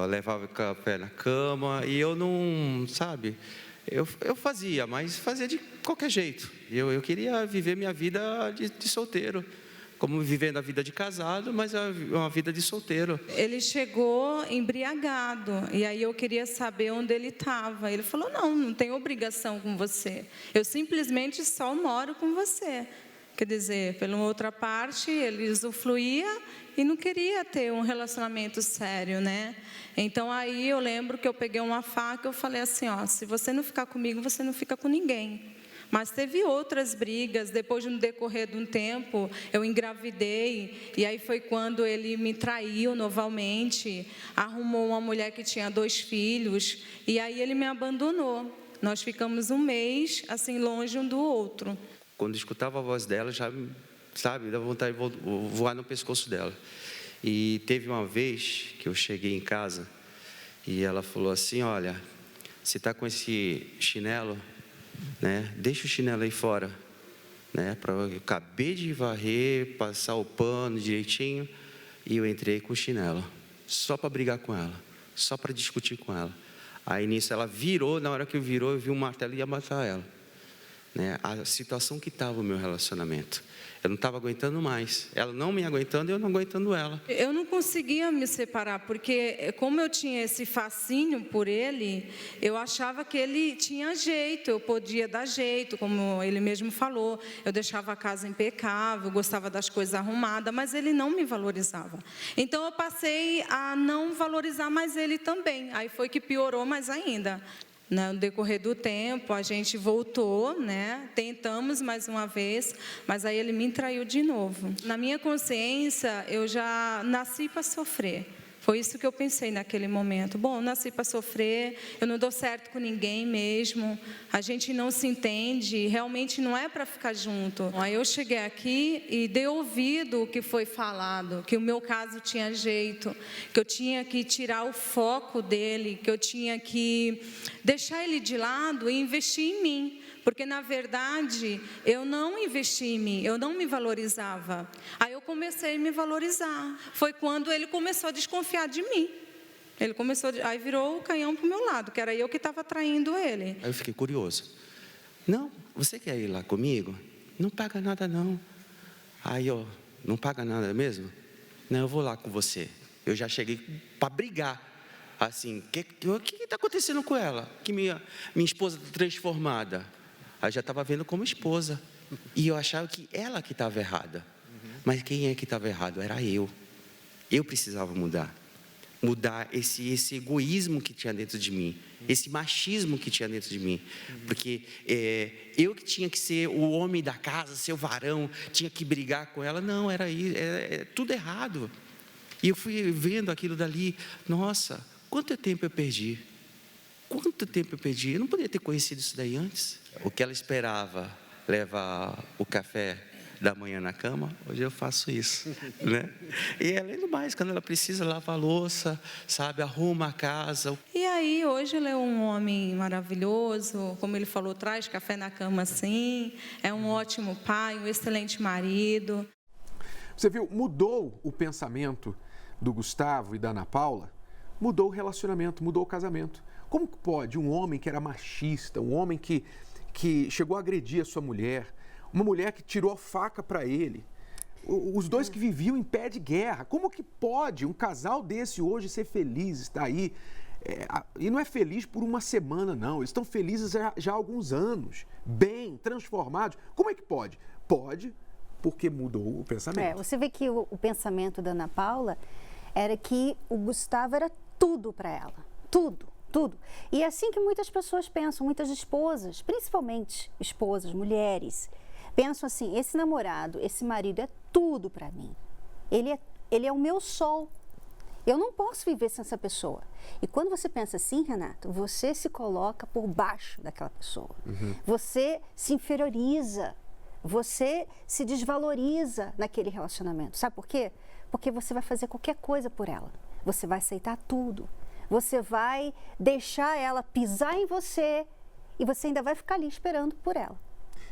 levava café na cama, e eu não, sabe, eu fazia, mas fazia de qualquer jeito. Eu queria viver minha vida de solteiro, como vivendo a vida de casado, mas uma vida de solteiro. Ele chegou embriagado, e aí eu queria saber onde ele estava. Ele falou, não tenho obrigação com você, eu simplesmente só moro com você. Quer dizer, pela outra parte, ele usufruía e não queria ter um relacionamento sério, né? Então, aí eu lembro que eu peguei uma faca e eu falei assim, se você não ficar comigo, você não fica com ninguém. Mas teve outras brigas, depois, no decorrer de um tempo, eu engravidei, e aí foi quando ele me traiu novamente, arrumou uma mulher que tinha 2 filhos, e aí ele me abandonou. Nós ficamos 1 mês, assim, longe um do outro. Quando eu escutava a voz dela, já, sabe, dava vontade de voar no pescoço dela. E teve uma vez que eu cheguei em casa, e ela falou assim, olha, você está com esse chinelo, né? Deixa o chinelo aí fora, né? Eu acabei de varrer, passar o pano direitinho, e eu entrei com o chinelo, só para brigar com ela, só para discutir com ela. Aí nisso ela virou, na hora que eu vi um martelo e ia matar ela, né? A situação que estava o meu relacionamento, eu não estava aguentando mais, ela não me aguentando e eu não aguentando ela. Eu não conseguia me separar, porque como eu tinha esse fascínio por ele, eu achava que ele tinha jeito, eu podia dar jeito, como ele mesmo falou, eu deixava a casa impecável, gostava das coisas arrumadas, mas ele não me valorizava. Então eu passei a não valorizar mais ele também, aí foi que piorou mais ainda. No decorrer do tempo, a gente voltou, né? Tentamos mais uma vez, mas aí ele me traiu de novo. Na minha consciência, eu já nasci para sofrer. Foi isso que eu pensei naquele momento. Bom, eu nasci para sofrer, eu não dou certo com ninguém mesmo, a gente não se entende, realmente não é para ficar junto. Aí eu cheguei aqui e dei ouvido o que foi falado, que o meu caso tinha jeito, que eu tinha que tirar o foco dele, que eu tinha que deixar ele de lado e investir em mim. Porque, na verdade, eu não investi em mim, eu não me valorizava. Aí eu comecei a me valorizar. Foi quando ele começou a desconfiar de mim. Aí virou o canhão para o meu lado, que era eu que estava traindo ele. Aí eu fiquei curioso. Não, você quer ir lá comigo? Não paga nada, não. Aí, não paga nada mesmo? Não, eu vou lá com você. Eu já cheguei para brigar. Assim, o que está acontecendo com ela? Que minha esposa está transformada. Aí já estava vendo como esposa. E eu achava que ela que estava errada. Mas quem é que estava errado? Era eu. Eu precisava mudar. Mudar esse egoísmo que tinha dentro de mim. Esse machismo que tinha dentro de mim. Porque eu que tinha que ser o homem da casa, ser o varão, tinha que brigar com ela. Não, era tudo errado. E eu fui vendo aquilo dali. Nossa, quanto tempo eu perdi? Quanto tempo eu perdi? Eu não poderia ter conhecido isso daí antes. O que ela esperava, levar o café da manhã na cama, hoje eu faço isso, né? E além do mais, quando ela precisa lavar a louça, sabe, arruma a casa. E aí, hoje ele é um homem maravilhoso, como ele falou, traz café na cama sim, é um ótimo pai, um excelente marido. Você viu, mudou o pensamento do Gustavo e da Ana Paula, mudou o relacionamento, mudou o casamento. Como que pode um homem que era machista, um homem que chegou a agredir a sua mulher, uma mulher que tirou a faca para ele, os dois que viviam em pé de guerra, como que pode um casal desse hoje ser feliz, estar aí? E não é feliz por uma semana, não, eles estão felizes já há alguns anos, bem, transformados. Como é que pode? Pode, porque mudou o pensamento. Você vê que o pensamento da Ana Paula era que o Gustavo era tudo para ela, tudo. E é assim que muitas pessoas pensam, muitas esposas, principalmente esposas, mulheres, pensam assim, esse namorado, esse marido é tudo para mim. Ele é o meu sol. Eu não posso viver sem essa pessoa. E quando você pensa assim, Renato, você se coloca por baixo daquela pessoa. Você se inferioriza. Você se desvaloriza naquele relacionamento. Sabe por quê? Porque você vai fazer qualquer coisa por ela. Você vai aceitar tudo. Você vai deixar ela pisar em você e você ainda vai ficar ali esperando por ela.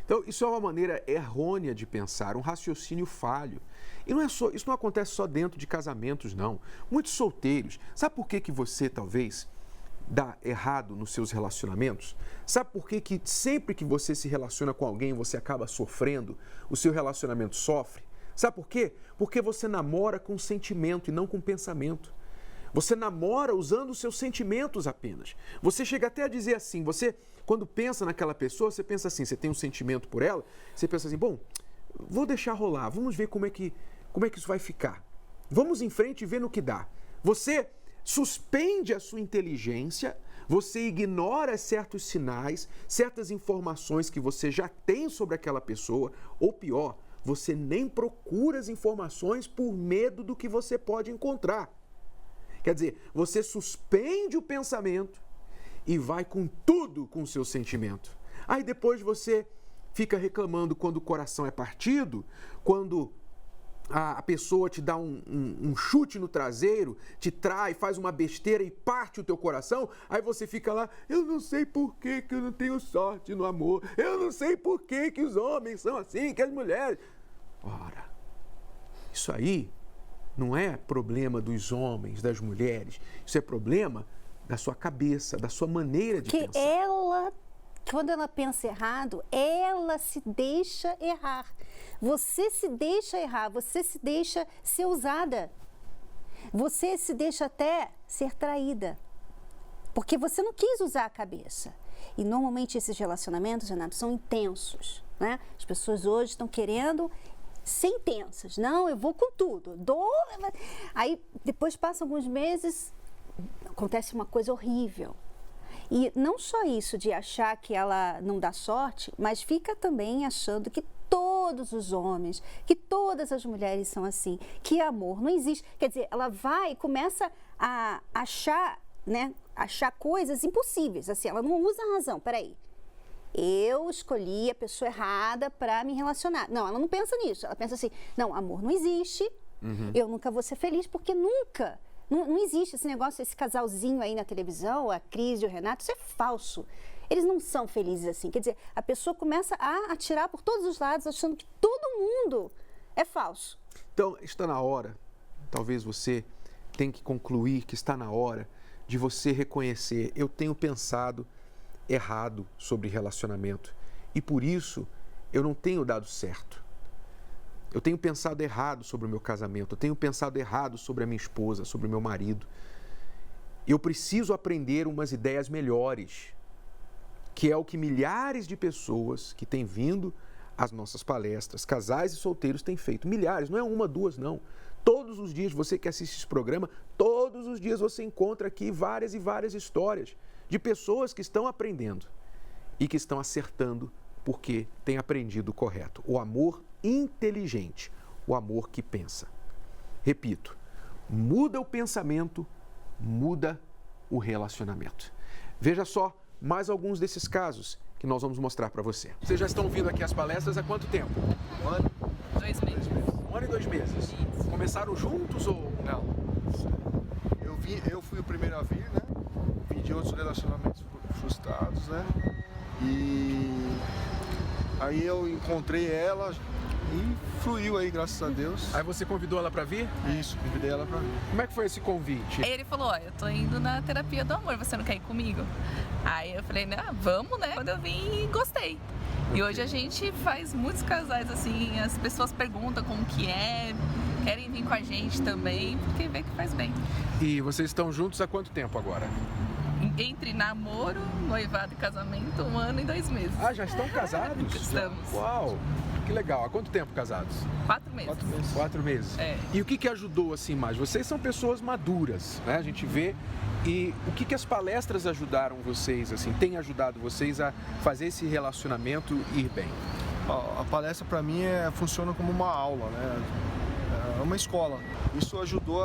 Então, isso é uma maneira errônea de pensar, um raciocínio falho. E isso não acontece só dentro de casamentos, não. Muitos solteiros, sabe por que você talvez dá errado nos seus relacionamentos? Sabe por que sempre que você se relaciona com alguém, você acaba sofrendo, o seu relacionamento sofre? Sabe por quê? Porque você namora com sentimento e não com pensamento. Você namora usando os seus sentimentos apenas. Você chega até a dizer assim, você, quando pensa naquela pessoa, você pensa assim, você tem um sentimento por ela, você pensa assim, bom, vou deixar rolar, vamos ver como é que isso vai ficar. Vamos em frente e ver no que dá. Você suspende a sua inteligência, você ignora certos sinais, certas informações que você já tem sobre aquela pessoa, ou pior, você nem procura as informações por medo do que você pode encontrar. Quer dizer, você suspende o pensamento e vai com tudo com o seu sentimento. Aí depois você fica reclamando quando o coração é partido, quando a pessoa te dá um chute no traseiro, te trai, faz uma besteira e parte o teu coração, aí você fica lá, eu não sei por que eu não tenho sorte no amor, eu não sei por que os homens são assim, que as mulheres... Ora, isso aí não é problema dos homens, das mulheres, isso é problema da sua cabeça, da sua maneira de pensar. Porque ela, quando ela pensa errado, ela se deixa errar. Você se deixa errar, você se deixa ser usada. Você se deixa até ser traída. Porque você não quis usar a cabeça. E normalmente esses relacionamentos, Renato, são intensos, né? As pessoas hoje estão querendo ser intensas. Não, eu vou com tudo. Aí depois passam alguns meses, acontece uma coisa horrível. E não só isso de achar que ela não dá sorte, mas fica também achando que todos os homens, que todas as mulheres são assim, que amor não existe. Quer dizer, ela vai e começa a achar, né, achar coisas impossíveis. Assim, ela não usa a razão. Peraí, eu escolhi a pessoa errada para me relacionar. Não, ela não pensa nisso. Ela pensa assim, não, amor não existe, eu nunca vou ser feliz, porque nunca... Não existe esse negócio, esse casalzinho aí na televisão, a Cris e o Renato, isso é falso. Eles não são felizes assim. Quer dizer, a pessoa começa a atirar por todos os lados, achando que todo mundo é falso. Então, está na hora, talvez você tenha que concluir que está na hora de você reconhecer, eu tenho pensado errado sobre relacionamento e por isso eu não tenho dado certo. Eu tenho pensado errado sobre o meu casamento, eu tenho pensado errado sobre a minha esposa, sobre o meu marido. Eu preciso aprender umas ideias melhores, que é o que milhares de pessoas que têm vindo às nossas palestras, casais e solteiros têm feito. Milhares, não é uma, duas, não. Todos os dias, você que assiste esse programa, todos os dias você encontra aqui várias e várias histórias de pessoas que estão aprendendo e que estão acertando porque têm aprendido o correto. O amor inteligente, o amor que pensa. Repito, muda o pensamento, muda o relacionamento. Veja só mais alguns desses casos que nós vamos mostrar para você. Vocês já estão vindo aqui às palestras há quanto tempo? Um ano? 2 meses. 1 ano e 2 meses. Isso. Começaram juntos ou não? Eu fui o primeiro a vir, né? Vim de outros relacionamentos frustrados, né? E aí eu encontrei ela e fluiu aí, graças a Deus. Aí você convidou ela para vir? Isso, convidei ela para vir. Como é que foi esse convite? Ele falou, ó, eu tô indo na terapia do amor, você não quer ir comigo? Aí eu falei, né, vamos, né? Quando eu vim, gostei. E hoje a gente faz muitos casais assim, as pessoas perguntam como que é, querem vir com a gente também, porque vê que faz bem. E vocês estão juntos há quanto tempo agora? Entre namoro, noivado e casamento, 1 ano e 2 meses. Ah, já estão casados? Estamos. Uau, que legal. Há quanto tempo casados? 4 meses. 4 meses. 4 meses. É. E o que ajudou assim mais? Vocês são pessoas maduras, né? A gente vê. E o que as palestras ajudaram vocês, assim, tem ajudado vocês a fazer esse relacionamento ir bem? A palestra para mim funciona como uma aula, né? é uma escola. Isso ajudou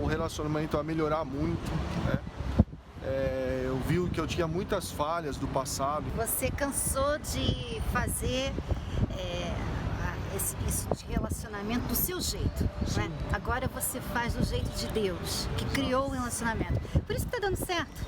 o relacionamento a melhorar muito, né? Eu vi que eu tinha muitas falhas do passado. Você cansou de fazer isso de relacionamento do seu jeito, né? Agora você faz do jeito de Deus, que criou o relacionamento. Por isso que tá dando certo,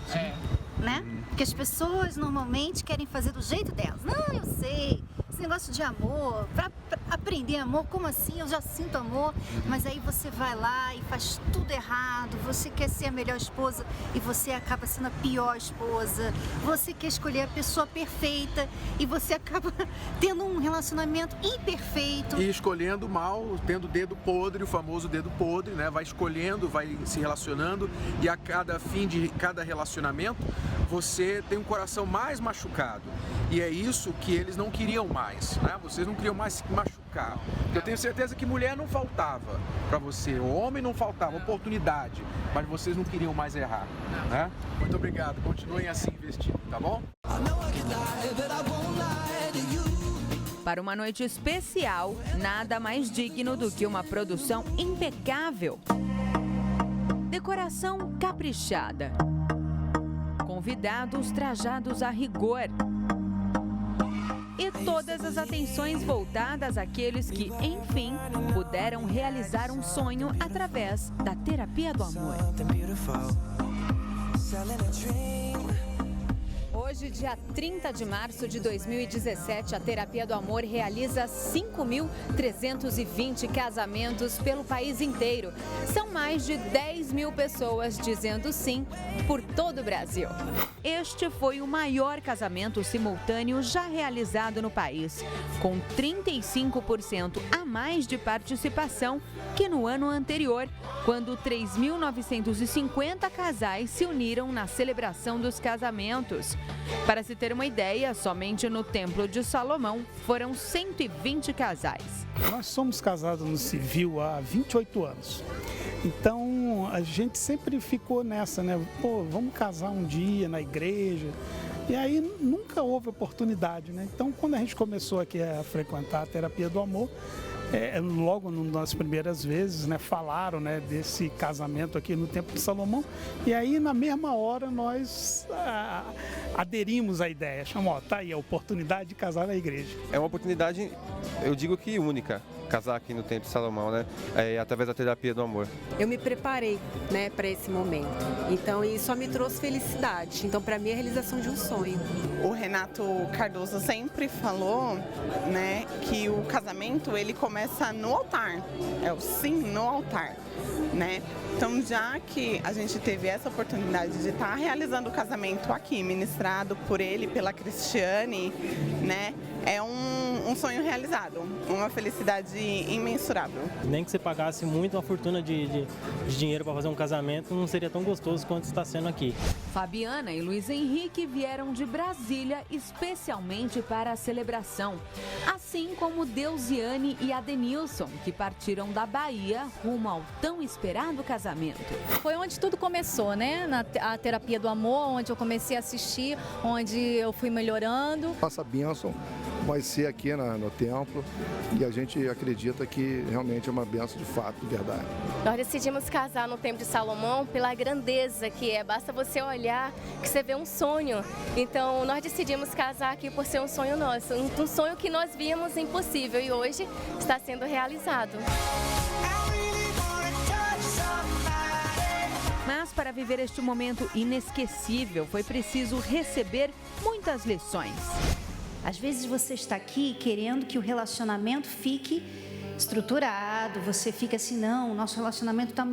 né? Porque as pessoas normalmente querem fazer do jeito delas. Não, eu sei, esse negócio de amor, pra aprender amor, como assim? Eu já sinto amor, mas aí você vai lá e faz tudo errado, você quer ser a melhor esposa e você acaba sendo a pior esposa, você quer escolher a pessoa perfeita e você acaba tendo um relacionamento imperfeito. E escolhendo mal, tendo o dedo podre, o famoso dedo podre, né? Vai escolhendo, vai se relacionando e a cada fim de cada relacionamento você tem um coração mais machucado. E é isso que eles não queriam mais, né? Vocês não queriam mais se machucar. Eu tenho certeza que mulher não faltava para você, o homem não faltava, oportunidade, mas vocês não queriam mais errar, né? Muito obrigado, continuem assim investindo, tá bom? Para uma noite especial, nada mais digno do que uma produção impecável. Decoração caprichada. Convidados trajados a rigor. E todas as atenções voltadas àqueles que, enfim, puderam realizar um sonho através da terapia do amor. Hoje, dia 30 de março de 2017, a Terapia do Amor realiza 5.320 casamentos pelo país inteiro. São mais de 10 mil pessoas dizendo sim por todo o Brasil. Este foi o maior casamento simultâneo já realizado no país, com 35% a mais de participação que no ano anterior, quando 3.950 casais se uniram na celebração dos casamentos. Para se ter uma ideia, somente no Templo de Salomão foram 120 casais. Nós somos casados no civil há 28 anos. Então, a gente sempre ficou nessa, né? Pô, vamos casar um dia na igreja. E aí nunca houve oportunidade, né? Então, quando a gente começou aqui a frequentar a Terapia do Amor, logo nas primeiras vezes, né, falaram, né, desse casamento aqui no Templo de Salomão, e aí na mesma hora nós aderimos à ideia, tá aí a oportunidade de casar na igreja. É uma oportunidade, eu digo que única, casar aqui no Templo de Salomão, né, através da terapia do amor. Eu me preparei, né, para esse momento, então isso só me trouxe felicidade, então para mim é a realização de um sonho. O Renato Cardoso sempre falou, né, que o casamento ele começa no altar, é o sim no altar, né? Então, já que a gente teve essa oportunidade de estar realizando o casamento aqui, ministrado por ele, pela Cristiane, né? É um sonho realizado, uma felicidade imensurável. Nem que você pagasse muito uma fortuna de dinheiro para fazer um casamento, não seria tão gostoso quanto está sendo aqui. Fabiana e Luiz Henrique vieram de Brasília especialmente para a celebração, assim como Deusiane e Adenilson, que partiram da Bahia rumo ao tão esperado casamento. Foi onde tudo começou, né? A terapia do amor, onde eu comecei a assistir, onde eu fui melhorando. Nossa bênção vai ser aqui no templo e a gente acredita que realmente é uma bênção de fato, de verdade. Nós decidimos casar no Templo de Salomão pela grandeza que é. Basta você olhar que você vê um sonho. Então nós decidimos casar aqui por ser um sonho nosso, um sonho que nós víamos impossível e hoje está sendo realizado. Mas para viver este momento inesquecível, foi preciso receber muitas lições. Às vezes você está aqui querendo que o relacionamento fique estruturado, você fica assim, não, o nosso relacionamento está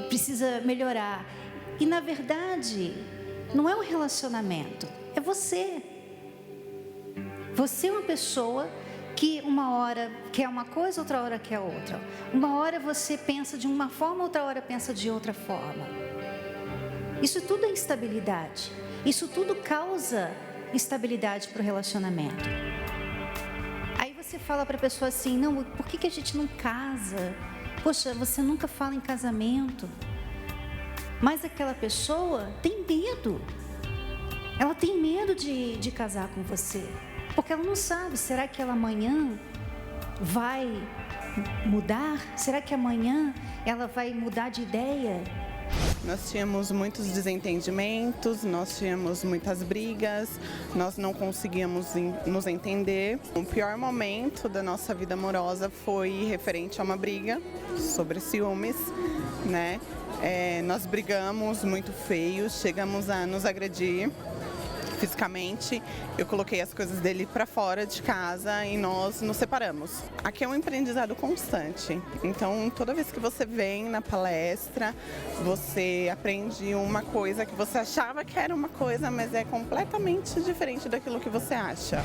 precisa melhorar. E na verdade, não é um relacionamento, é você. Você é uma pessoa que uma hora quer uma coisa, outra hora quer outra. Uma hora você pensa de uma forma, outra hora pensa de outra forma. Isso tudo é instabilidade. Isso tudo causa instabilidade para o relacionamento. Aí você fala para a pessoa assim, não, por que a gente não casa? Poxa, você nunca fala em casamento. Mas aquela pessoa tem medo. Ela tem medo de casar com você. Porque ela não sabe, será que ela amanhã vai mudar? Será que amanhã ela vai mudar de ideia? Nós tínhamos muitos desentendimentos, nós tínhamos muitas brigas, nós não conseguíamos nos entender. O pior momento da nossa vida amorosa foi referente a uma briga sobre ciúmes, né? Nós brigamos muito feio, chegamos a nos agredir fisicamente. Eu coloquei as coisas dele para fora de casa e nós nos separamos. Aqui é um aprendizado constante. Então, toda vez que você vem na palestra, você aprende uma coisa que você achava que era uma coisa, mas é completamente diferente daquilo que você acha.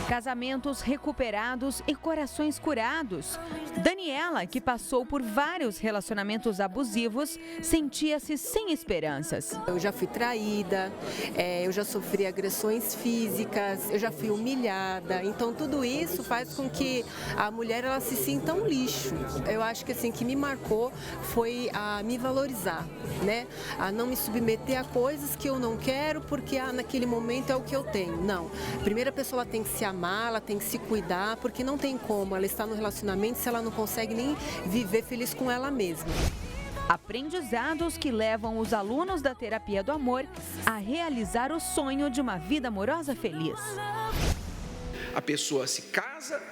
Casamentos recuperados e corações curados. Daniela, que passou por vários relacionamentos abusivos, sentia-se sem esperanças. Eu já fui traída, eu já sofri agressões físicas, eu já fui humilhada. Então tudo isso faz com que a mulher ela se sinta um lixo. Eu acho que assim que me marcou foi a me valorizar, né? A não me submeter a coisas que eu não quero porque naquele momento é o que eu tenho. Não. A primeira pessoa ela tem que se amar, ela tem que se cuidar, porque não tem como ela estar no relacionamento se ela não consegue nem viver feliz com ela mesma. Aprendizados que levam os alunos da Terapia do Amor a realizar o sonho de uma vida amorosa feliz. A pessoa se casa,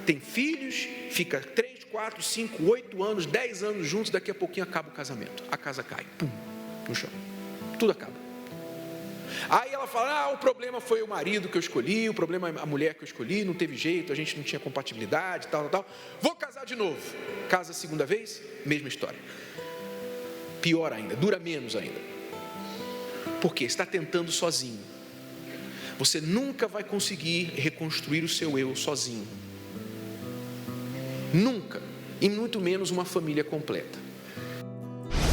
tem filhos, fica 3, 4, 5, 8 anos, 10 anos juntos, daqui a pouquinho acaba o casamento. A casa cai, pum, no chão. Tudo acaba. Aí ela fala, o problema foi o marido que eu escolhi, o problema é a mulher que eu escolhi, não teve jeito, a gente não tinha compatibilidade, tal. Vou casar de novo. Casa a segunda vez, mesma história. Pior ainda, dura menos ainda. Por quê? Está tentando sozinho. Você nunca vai conseguir reconstruir o seu eu sozinho. Nunca. E muito menos uma família completa.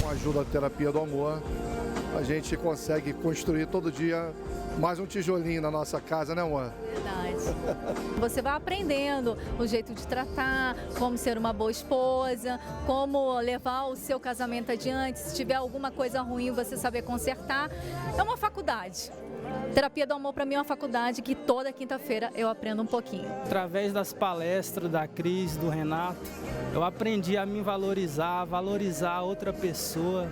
Com a ajuda da Terapia do Amor, a gente consegue construir todo dia mais um tijolinho na nossa casa, né, amor? Verdade. Você vai aprendendo o jeito de tratar, como ser uma boa esposa, como levar o seu casamento adiante. Se tiver alguma coisa ruim, você saber consertar. É uma faculdade. Terapia do Amor para mim é uma faculdade que toda quinta-feira eu aprendo um pouquinho. Através das palestras da Cris, do Renato, eu aprendi a me valorizar, a valorizar outra pessoa.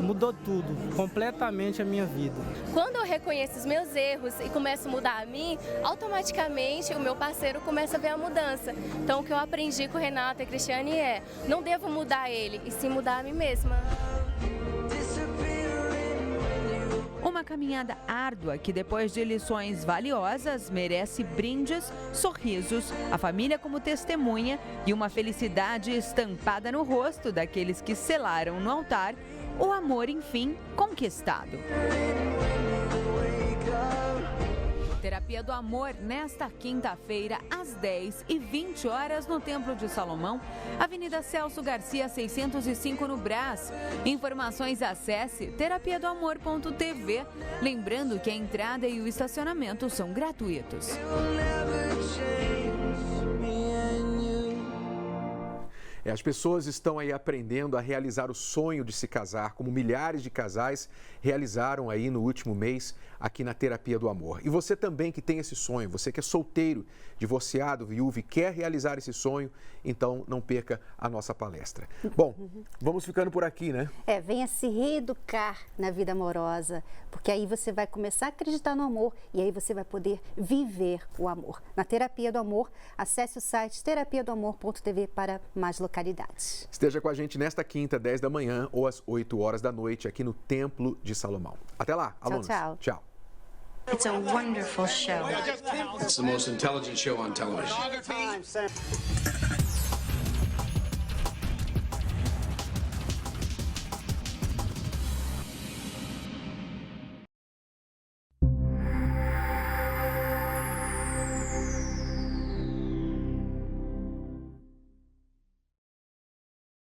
Mudou tudo, completamente a minha vida. Quando eu reconheço os meus erros e começo a mudar a mim, automaticamente o meu parceiro começa a ver a mudança. Então o que eu aprendi com o Renato e a Cristiane não devo mudar ele, e sim mudar a mim mesma. Uma caminhada árdua que, depois de lições valiosas, merece brindes, sorrisos, a família como testemunha e uma felicidade estampada no rosto daqueles que selaram no altar o amor, enfim, conquistado. Terapia do Amor, nesta quinta-feira, às 10h20 no Templo de Salomão, Avenida Celso Garcia, 605 no Brás. Informações, acesse terapiadoamor.tv. Lembrando que a entrada e o estacionamento são gratuitos. As pessoas estão aí aprendendo a realizar o sonho de se casar, como milhares de casais realizaram aí no último mês aqui na Terapia do Amor. E você também que tem esse sonho, você que é solteiro, divorciado, viúvo e quer realizar esse sonho, então não perca a nossa palestra. Bom, vamos ficando por aqui, né? Venha se reeducar na vida amorosa, porque aí você vai começar a acreditar no amor e aí você vai poder viver o amor. Na Terapia do Amor, acesse o site terapiadoamor.tv para mais localidades. Esteja com a gente nesta quinta, 10 da manhã ou às 8 horas da noite, aqui no Templo de Salomão. Até lá, alunos. Tchau, tchau. It's a wonderful show. It's the most intelligent show on television.